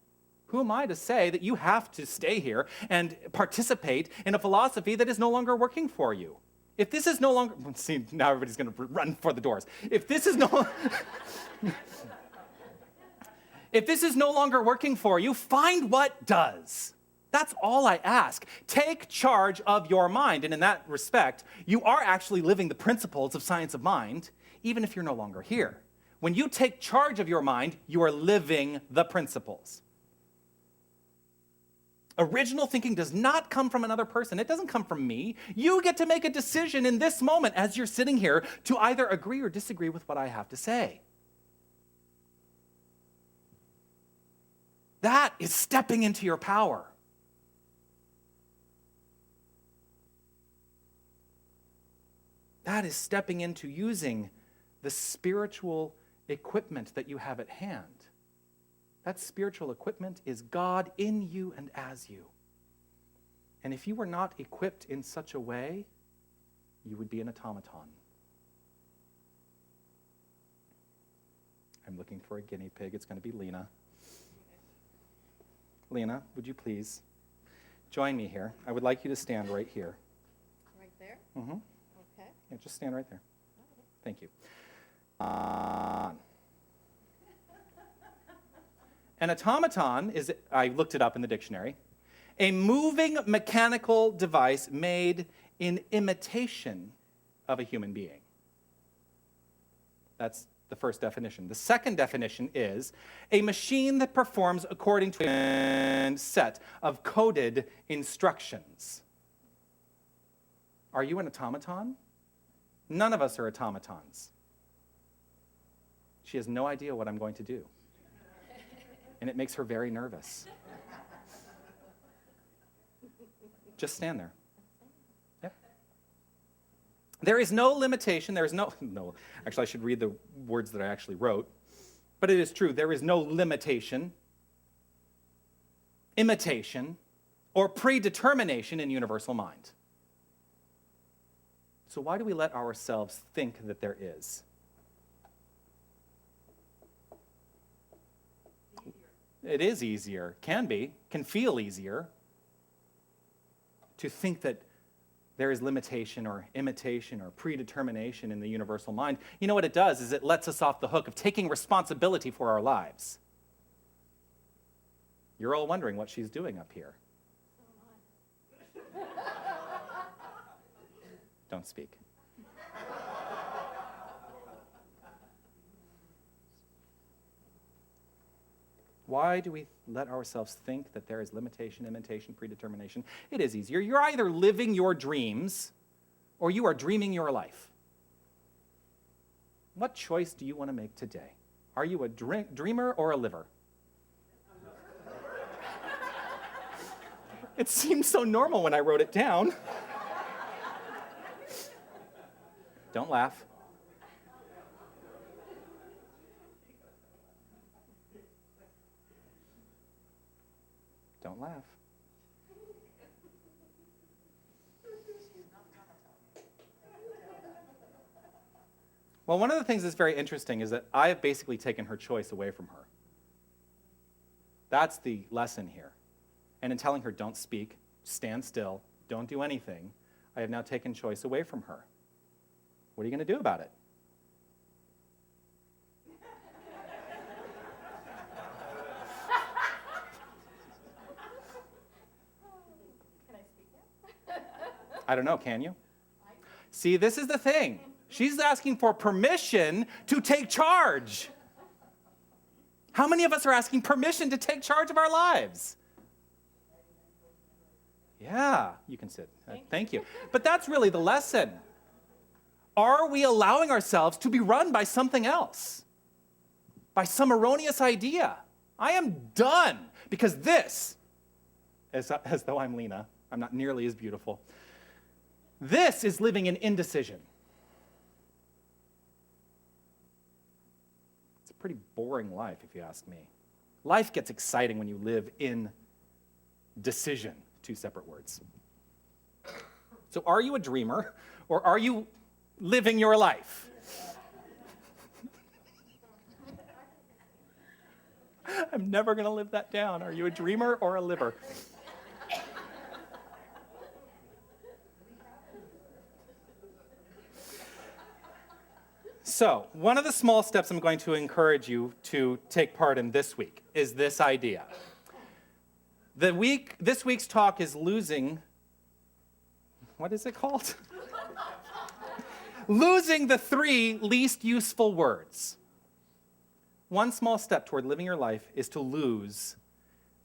Who am I to say that you have to stay here and participate in a philosophy that is no longer working for you? If this is no longer, see, now everybody's going to run for the doors. If this is no longer working for you, find what does. That's all I ask. Take charge of your mind. And in that respect, you are actually living the principles of science of mind, even if you're no longer here. When you take charge of your mind, you are living the principles. Original thinking does not come from another person. It doesn't come from me. You get to make a decision in this moment as you're sitting here to either agree or disagree with what I have to say. That is stepping into your power. That is stepping into using the spiritual equipment that you have at hand. That spiritual equipment is God in you and as you. And if you were not equipped in such a way, you would be an automaton. I'm looking for a guinea pig. It's going to be Lena. Lena, would you please join me here? I would like you to stand right here. Right there? Mm-hmm. Okay. Yeah, just stand right there. Thank you. An automaton is, I looked it up in the dictionary, a moving mechanical device made in imitation of a human being. That's the first definition. The second definition is a machine that performs according to a set of coded instructions. Are you an automaton? None of us are automatons. She has no idea what I'm going to do. And it makes her very nervous. Just stand there. Yep. There is no limitation. There is no, actually I should read the words that I actually wrote. But it is true. There is no limitation, imitation, or predetermination in universal mind. So why do we let ourselves think that there is? It is easier, can be, can feel easier to think that there is limitation or imitation or predetermination in the universal mind. You know what it does is it lets us off the hook of taking responsibility for our lives. You're all wondering what she's doing up here. Don't speak. Why do we let ourselves think that there is limitation, imitation, predetermination? It is easier. You're either living your dreams or you are dreaming your life. What choice do you want to make today? Are you a dreamer or a liver? It seemed so normal when I wrote it down. Don't laugh. Don't laugh. Well, one of the things that's very interesting is that I have basically taken her choice away from her. That's the lesson here. And in telling her, don't speak, stand still, don't do anything, I have now taken choice away from her. What are you going to do about it? I don't know, can you? See, this is the thing. She's asking for permission to take charge. How many of us are asking permission to take charge of our lives? Yeah, you can sit. Thank you. But that's really the lesson. Are we allowing ourselves to be run by something else? By some erroneous idea? I am done. Because this, as though I'm Lena, I'm not nearly as beautiful. This is living in indecision. It's a pretty boring life, if you ask me. Life gets exciting when you live in decision, two separate words. So are you a dreamer, or are you living your life? I'm never going to live that down. Are you a dreamer or a liver? So, one of the small steps I'm going to encourage you to take part in this week is this idea. This week's talk is losing, what is it called? Losing the 3 least useful words. One small step toward living your life is to lose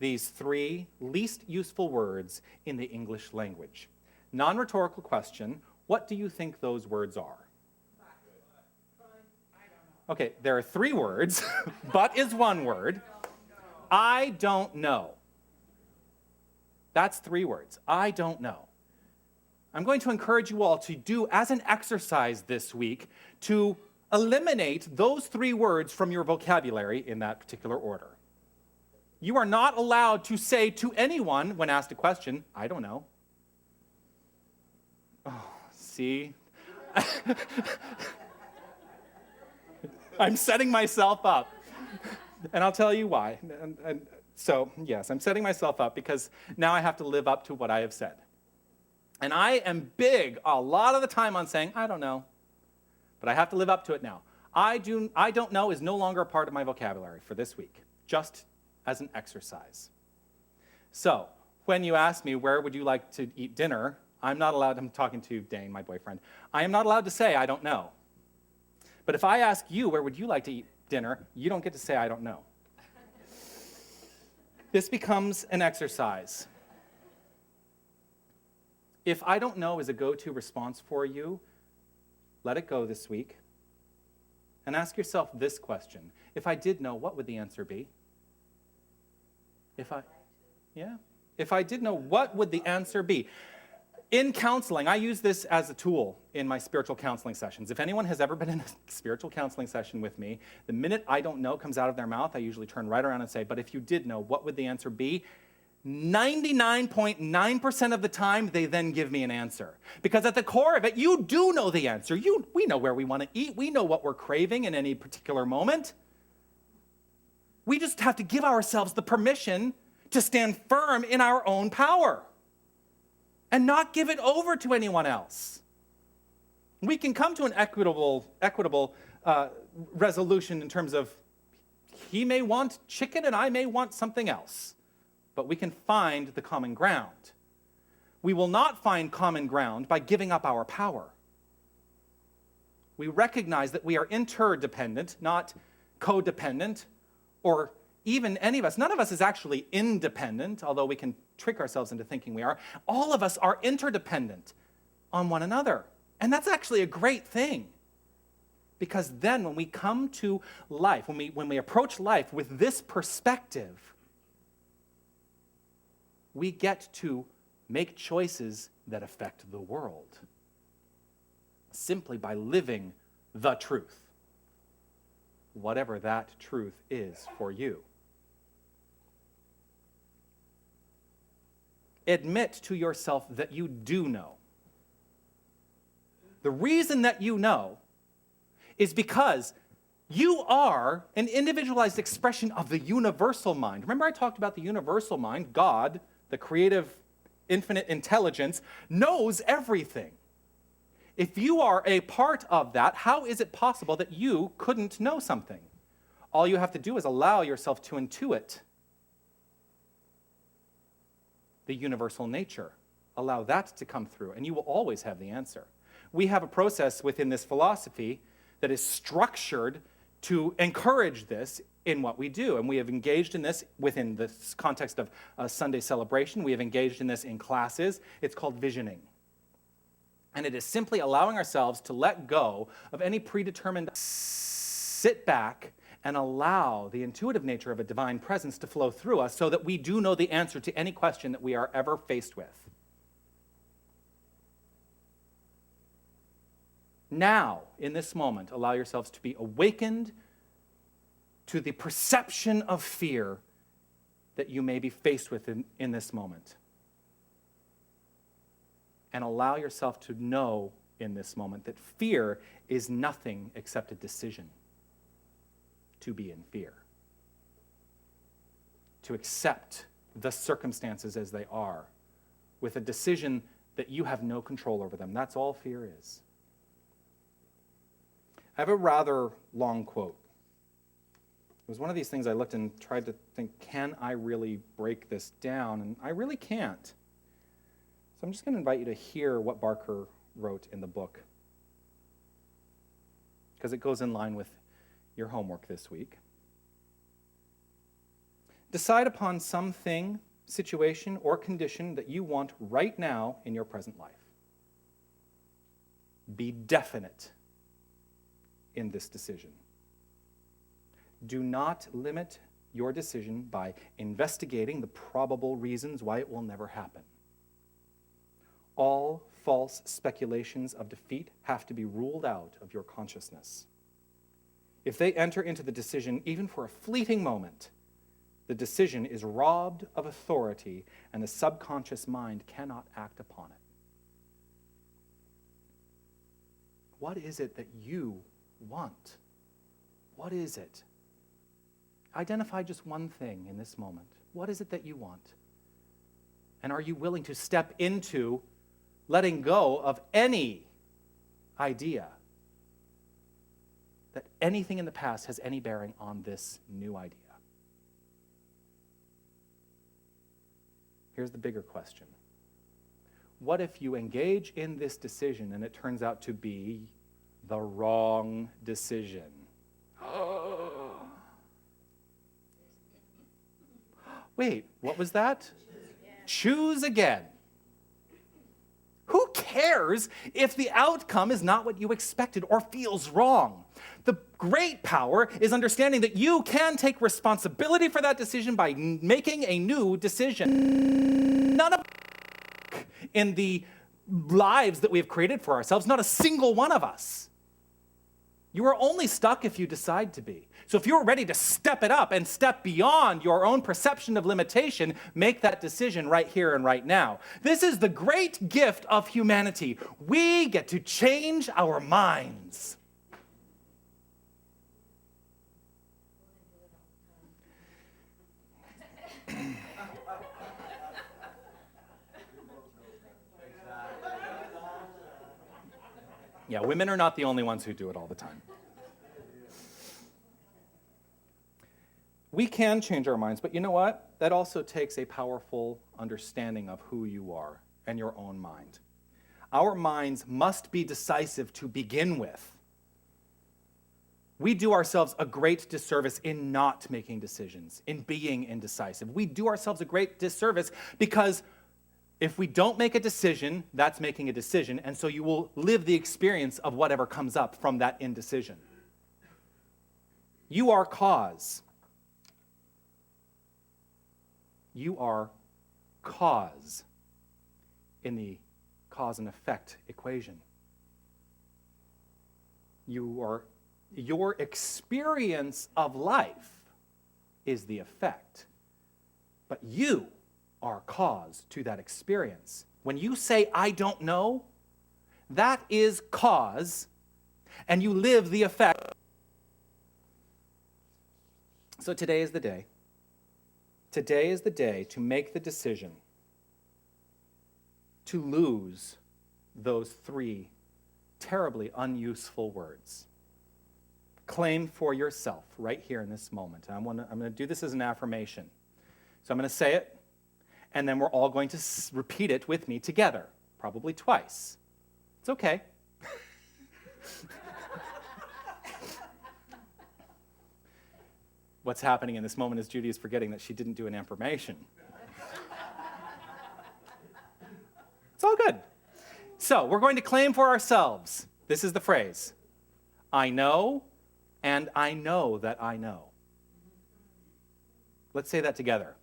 these 3 least useful words in the English language. Non-rhetorical question, what do you think those words are? Okay, there are 3 words. But is 1 word. I don't know. That's 3 words. I don't know. I'm going to encourage you all to do as an exercise this week to eliminate those 3 words from your vocabulary in that particular order. You are not allowed to say to anyone when asked a question, I don't know. Oh, see? I'm setting myself up. And I'll tell you why. So, yes, I'm setting myself up because now I have to live up to what I have said. And I am big a lot of the time on saying, I don't know. But I have to live up to it now. I don't know is no longer a part of my vocabulary for this week, just as an exercise. So, when you ask me, where would you like to eat dinner, I'm talking to Dane, my boyfriend, I am not allowed to say, I don't know. But if I ask you, where would you like to eat dinner, you don't get to say, I don't know. This becomes an exercise. If I don't know is a go-to response for you, let it go this week. And ask yourself this question. If I did know, what would the answer be? If I did know, what would the answer be? In counseling, I use this as a tool in my spiritual counseling sessions. If anyone has ever been in a spiritual counseling session with me, the minute I don't know comes out of their mouth, I usually turn right around and say, but if you did know, what would the answer be? 99.9% of the time, they then give me an answer. Because at the core of it, you do know the answer. We know where we want to eat. We know what we're craving in any particular moment. We just have to give ourselves the permission to stand firm in our own power and not give it over to anyone else. We can come to an equitable resolution in terms of he may want chicken and I may want something else. But we can find the common ground. We will not find common ground by giving up our power. We recognize that we are interdependent, not codependent, or even any of us. None of us is actually independent, although we can trick ourselves into thinking we are. All of us are interdependent on one another. And that's actually a great thing. Because then when we come to life, when we approach life with this perspective, we get to make choices that affect the world simply by living the truth, whatever that truth is for you. Admit to yourself that you do know. The reason that you know is because you are an individualized expression of the universal mind. Remember I talked about the universal mind, God, the creative, infinite intelligence, knows everything. If you are a part of that, how is it possible that you couldn't know something? All you have to do is allow yourself to intuit the universal nature. Allow that to come through, and you will always have the answer. We have a process within this philosophy that is structured to encourage this in what we do. And we have engaged in this within the context of a Sunday celebration. We have engaged in this in classes. It's called visioning. And it is simply allowing ourselves to let go of any predetermined, sit back and allow the intuitive nature of a divine presence to flow through us so that we do know the answer to any question that we are ever faced with. Now, in this moment, allow yourselves to be awakened to the perception of fear that you may be faced with in this moment. And allow yourself to know in this moment that fear is nothing except a decision to be in fear. To accept the circumstances as they are with a decision that you have no control over them. That's all fear is. I have a rather long quote. It was one of these things I looked and tried to think, can I really break this down? And I really can't. So I'm just going to invite you to hear what Barker wrote in the book, because it goes in line with your homework this week. Decide upon something, situation, or condition that you want right now in your present life. Be definite in this decision. Do not limit your decision by investigating the probable reasons why it will never happen. All false speculations of defeat have to be ruled out of your consciousness. If they enter into the decision even for a fleeting moment, the decision is robbed of authority and the subconscious mind cannot act upon it. What is it that you want? What is it? Identify just one thing in this moment. What is it that you want? And are you willing to step into letting go of any idea that anything in the past has any bearing on this new idea? Here's the bigger question. What if you engage in this decision and it turns out to be the wrong decision? Wait, what was that? Choose again. Who cares if the outcome is not what you expected or feels wrong? The great power is understanding that you can take responsibility for that decision by making a new decision. None of in the lives that we have created for ourselves, not a single one of us. You are only stuck if you decide to be. So if you're ready to step it up and step beyond your own perception of limitation, make that decision right here and right now. This is the great gift of humanity. We get to change our minds. Yeah, women are not the only ones who do it all the time. We can change our minds, but you know what? That also takes a powerful understanding of who you are and your own mind. Our minds must be decisive to begin with. We do ourselves a great disservice in not making decisions, in being indecisive. We do ourselves a great disservice because if we don't make a decision, that's making a decision, and so you will live the experience of whatever comes up from that indecision. You are cause. You are cause in the cause and effect equation. Your experience of life is the effect, but you are cause to that experience. When you say, I don't know, that is cause, and you live the effect. So today is the day. Today is the day to make the decision to lose those three terribly unuseful words. Claim for yourself right here in this moment. I'm going to do this as an affirmation. So I'm going to say it, and then we're all going to repeat it with me together, probably twice. It's okay. What's happening in this moment is Judy is forgetting that she didn't do an affirmation. It's all good. So we're going to claim for ourselves. This is the phrase. I know, and I know that I know. Let's say that together.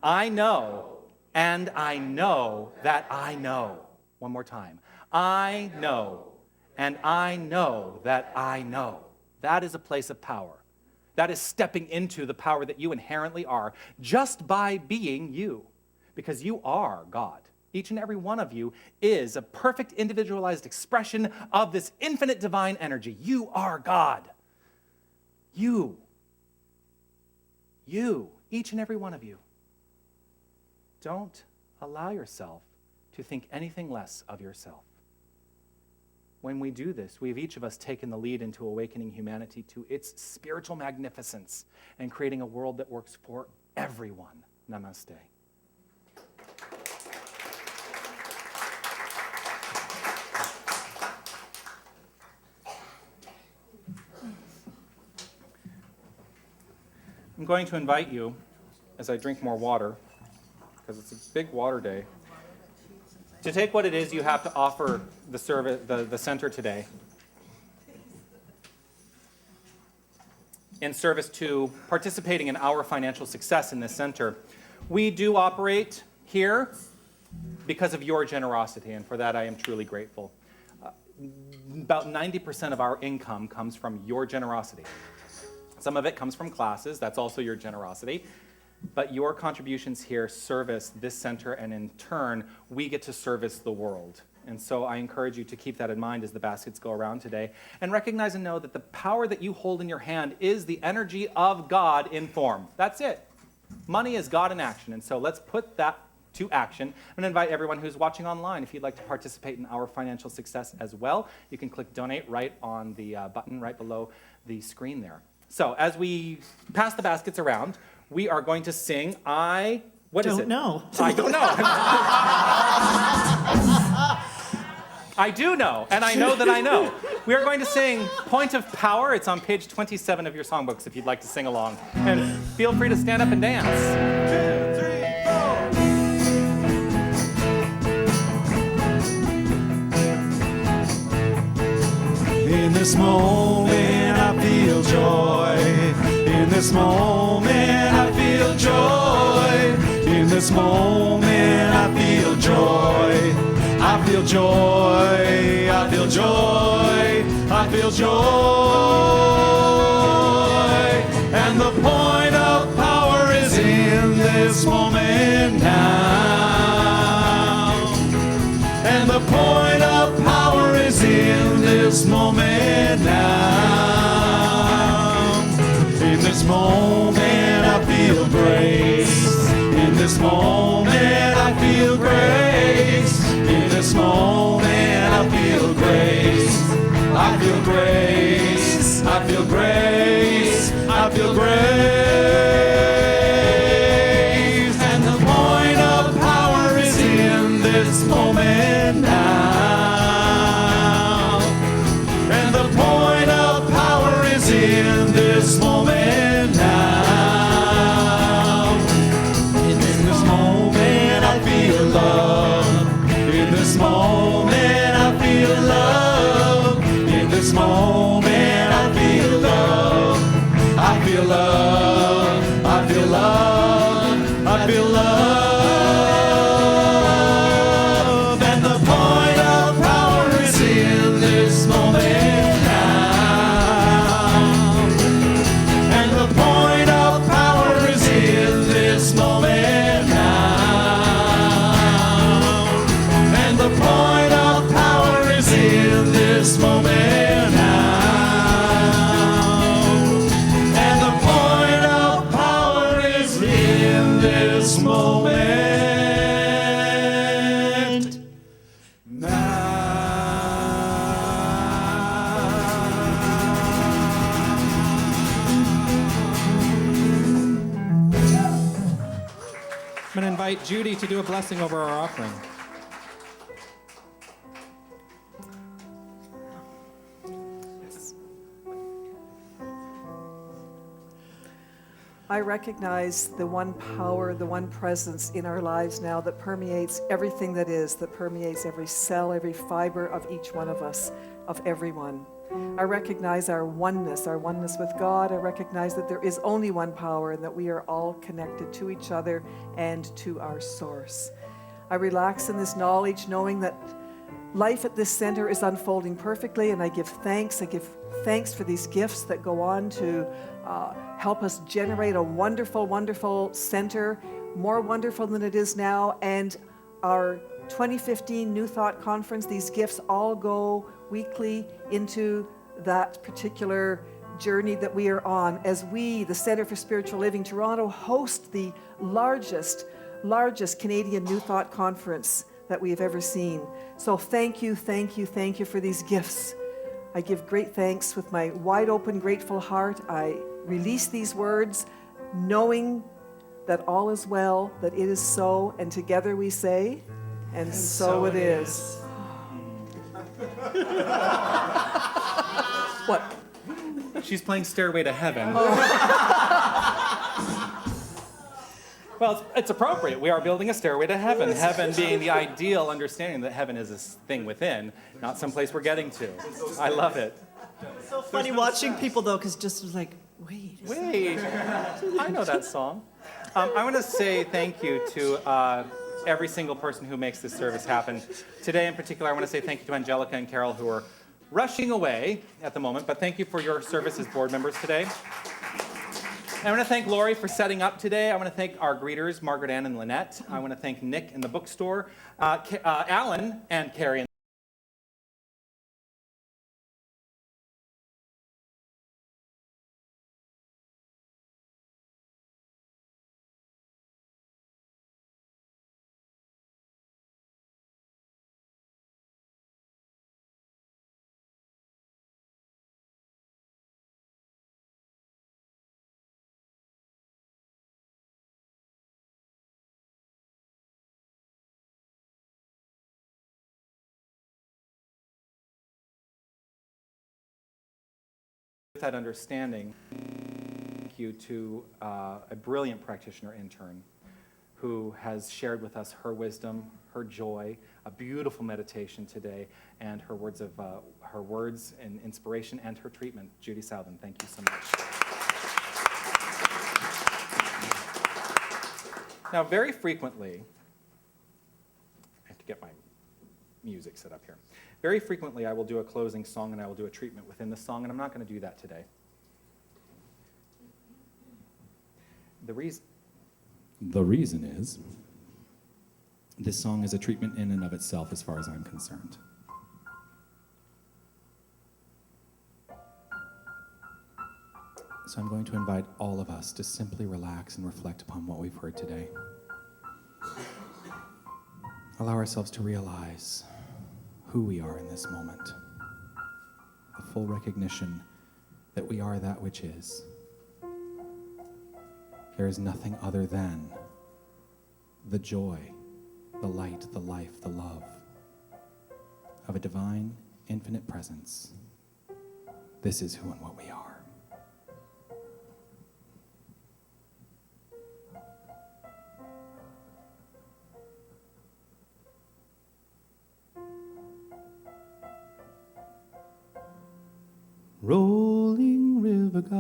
I know, and I know that I know. One more time. I know, and I know that I know. That is a place of power. That is stepping into the power that you inherently are just by being you, because you are God. Each and every one of you is a perfect individualized expression of this infinite divine energy. You are God. You, each and every one of you. Don't allow yourself to think anything less of yourself. When we do this, we've each of us taken the lead into awakening humanity to its spiritual magnificence and creating a world that works for everyone. Namaste. I'm going to invite you as I drink more water, because it's a big water day, to take what it is you have to offer the center today in service to participating in our financial success in this center. We do operate here because of your generosity, and for that I am truly grateful. About 90% of our income comes from your generosity. Some of it comes from classes, that's also your generosity. But your contributions here service this center, and in turn, we get to service the world. And so I encourage you to keep that in mind as the baskets go around today, and recognize and know that the power that you hold in your hand is the energy of God in form. That's it. Money is God in action, and so let's put that to action. I'm going to invite everyone who's watching online, if you'd like to participate in our financial success as well, you can click donate right on the button right below the screen there. So as we pass the baskets around, we are going to sing I don't know. I don't know. I do know, and I know that I know. We are going to sing Point of Power. It's on page 27 of your songbooks if you'd like to sing along. And feel free to stand up and dance. 2, 3, 4. In this moment I feel joy. In this moment I feel joy. In this moment I feel joy. I feel joy. I feel joy. I feel joy. And the point of power is in this moment now. And the point of power is in this moment now. In this moment I feel grace. In this moment I feel grace. In this moment I feel grace. I feel grace. I feel grace. I feel grace. And the point of power is in this moment now. And the point of power is in this moment now. In this moment I feel love. In this moment I feel love. In this moment I feel love. I feel love. I feel love. I feel love. And the point of power is in this moment now. And the point of power is in this moment now. And the point of power is in this moment now. And the point of power is in this moment now. I'm going to invite Judy to do a blessing over our offering. I recognize the one power, the one presence in our lives now that permeates everything that is, that permeates every cell, every fiber of each one of us, of everyone. I recognize our oneness with God. I recognize that there is only one power and that we are all connected to each other and to our source. I relax in this knowledge, knowing that life at this center is unfolding perfectly, and I give thanks. I give thanks for these gifts that go on to help us generate a wonderful, wonderful center, more wonderful than it is now. And our 2015 New Thought Conference, these gifts all go weekly into that particular journey that we are on as we, the Center for Spiritual Living Toronto, host the largest Canadian New Thought Conference that we have ever seen. So thank you for these gifts. I give great thanks with my wide open, grateful heart. I release these words knowing that all is well, that it is so, and together we say, and so it is. What? She's playing Stairway to Heaven. Well, it's appropriate. We are building a stairway to heaven. Heaven being the ideal understanding that heaven is this thing within, not some place we're getting to. I love it. So funny watching people though, because just was like, wait. Wait, I know that song. I want to say thank you to every single person who makes this service happen. Today in particular, I want to say thank you to Angelica and Carol who are rushing away at the moment, but thank you for your service as board members today. I want to thank Lori for setting up today. I want to thank our greeters, Margaret Ann and Lynette. I want to thank Nick in the bookstore, Alan and Carrie. With that understanding, thank you to a brilliant practitioner intern who has shared with us her wisdom, her joy, a beautiful meditation today, and her words and inspiration and her treatment. Judy Southern, thank you so much. Now, very frequently, I have to get my music set up here. Very frequently, I will do a closing song and I will do a treatment within the song, and I'm not going to do that today. The reason is this song is a treatment in and of itself as far as I'm concerned. So I'm going to invite all of us to simply relax and reflect upon what we've heard today. Allow ourselves to realize who we are in this moment. The full recognition that we are that which is. There is nothing other than the joy, the light, the life, the love of a divine, infinite presence. This is who and what we are. Rolling river God,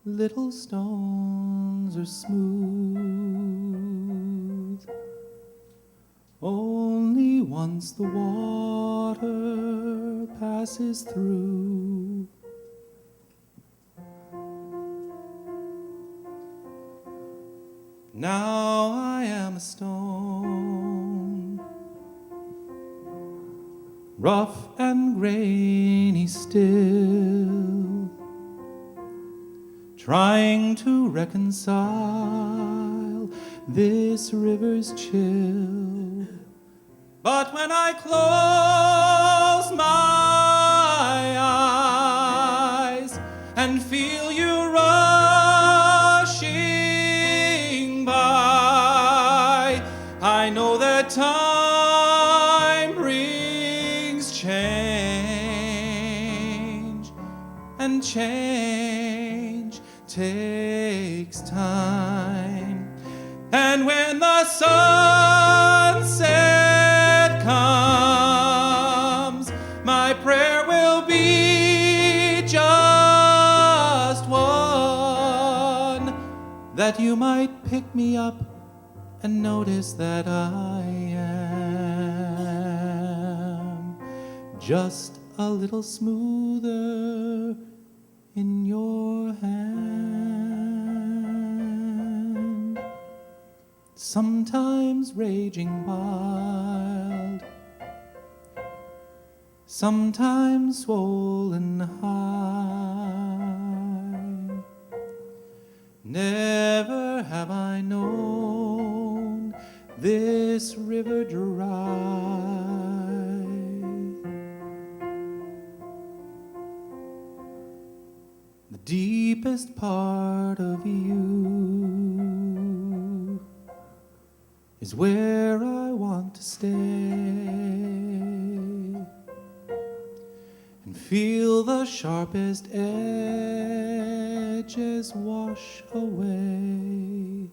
little stones are smooth. Only once the water passes through. Now I am a stone, rough and grainy still, trying to reconcile this river's chill. But when I close my eyes and feel you rushing by, I know that time brings change, and change takes time. And when the sunset comes, my prayer will be just one, that you might pick me up and notice that I am just a little smoother in your hand. Sometimes raging wild, sometimes swollen high. Never have I known this river dry. The deepest part of you is where I want to stay and feel the sharpest edge edges wash away.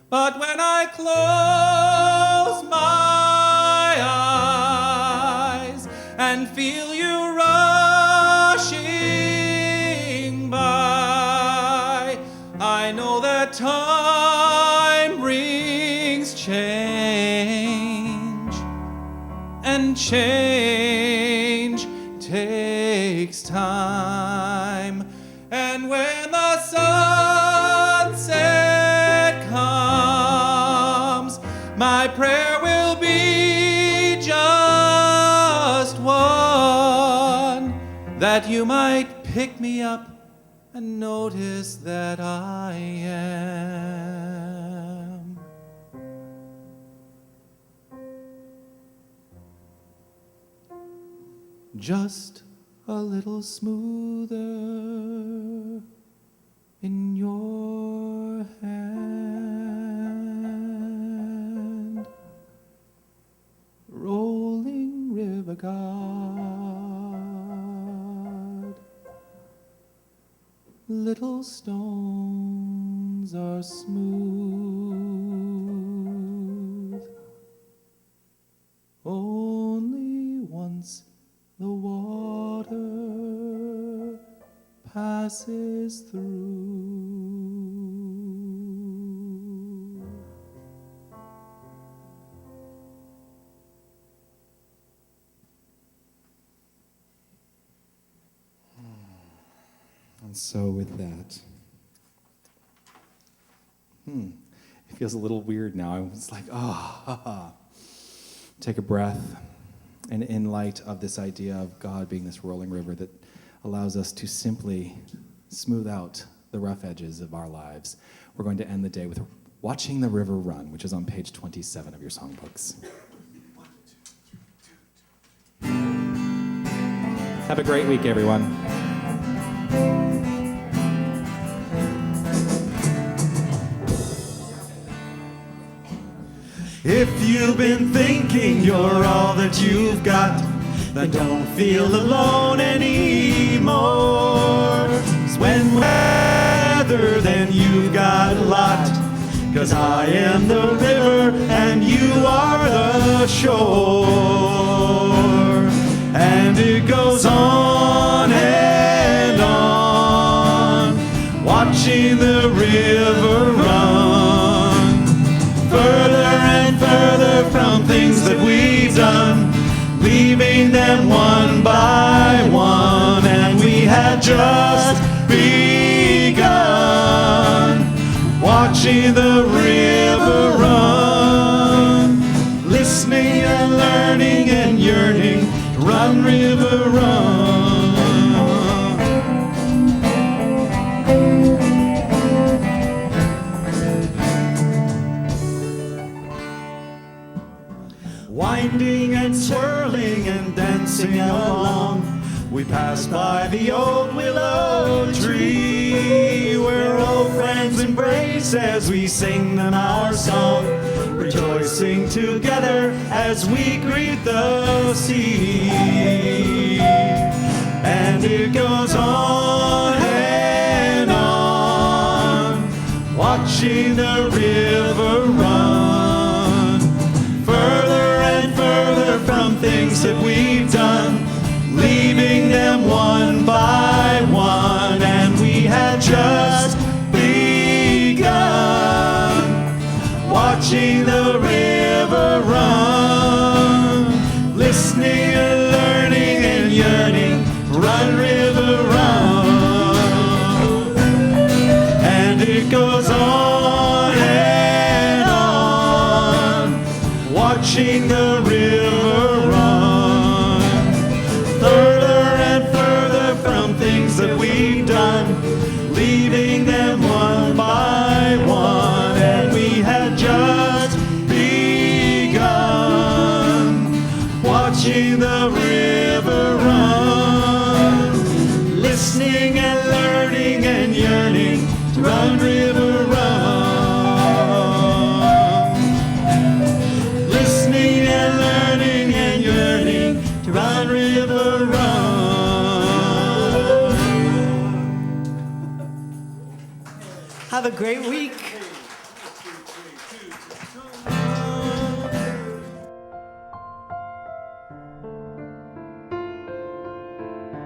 But when I close my eyes and feel you rushing by, I know that time brings change, and change takes time. And when the sunset comes, my prayer will be just one, that you might pick me up and notice that I am just a little smoother in your hand. Rolling river God, little stones are smooth. Only once the water passes through. And so with that, it feels a little weird now. I was like, take a breath. And in light of this idea of God being this rolling river that allows us to simply smooth out the rough edges of our lives, we're going to end the day with Watching the River Run, which is on page 27 of your songbooks. Have a great week, everyone. If you've been thinking you're all that you've got, then don't feel alone anymore. 'Cause when weather, then you've got a lot. 'Cause I am the river and you are the shore. And it goes on and on, watching the river run. Further and further from things that we've done, leaving them one by one, and we had just begun. Watching the river run, listening and learning and yearning, run river run. Winding and swirling and dancing along, we passed by the old willow tree, where old friends embrace as we sing them our song, rejoicing together as we greet the sea. And it goes on and on, watching the river run. Further and further from things that we've done, leaving them one by one, and we had just begun. Watching the river run, listening and learning and yearning, run river run. And it goes on and on, watching the river run. Further and further from things that we've done, leaving them one by one, and we had just begun. Watching the river run, listening and learning and yearning, run river run. Listening and learning and yearning, to run river run. Have a great week.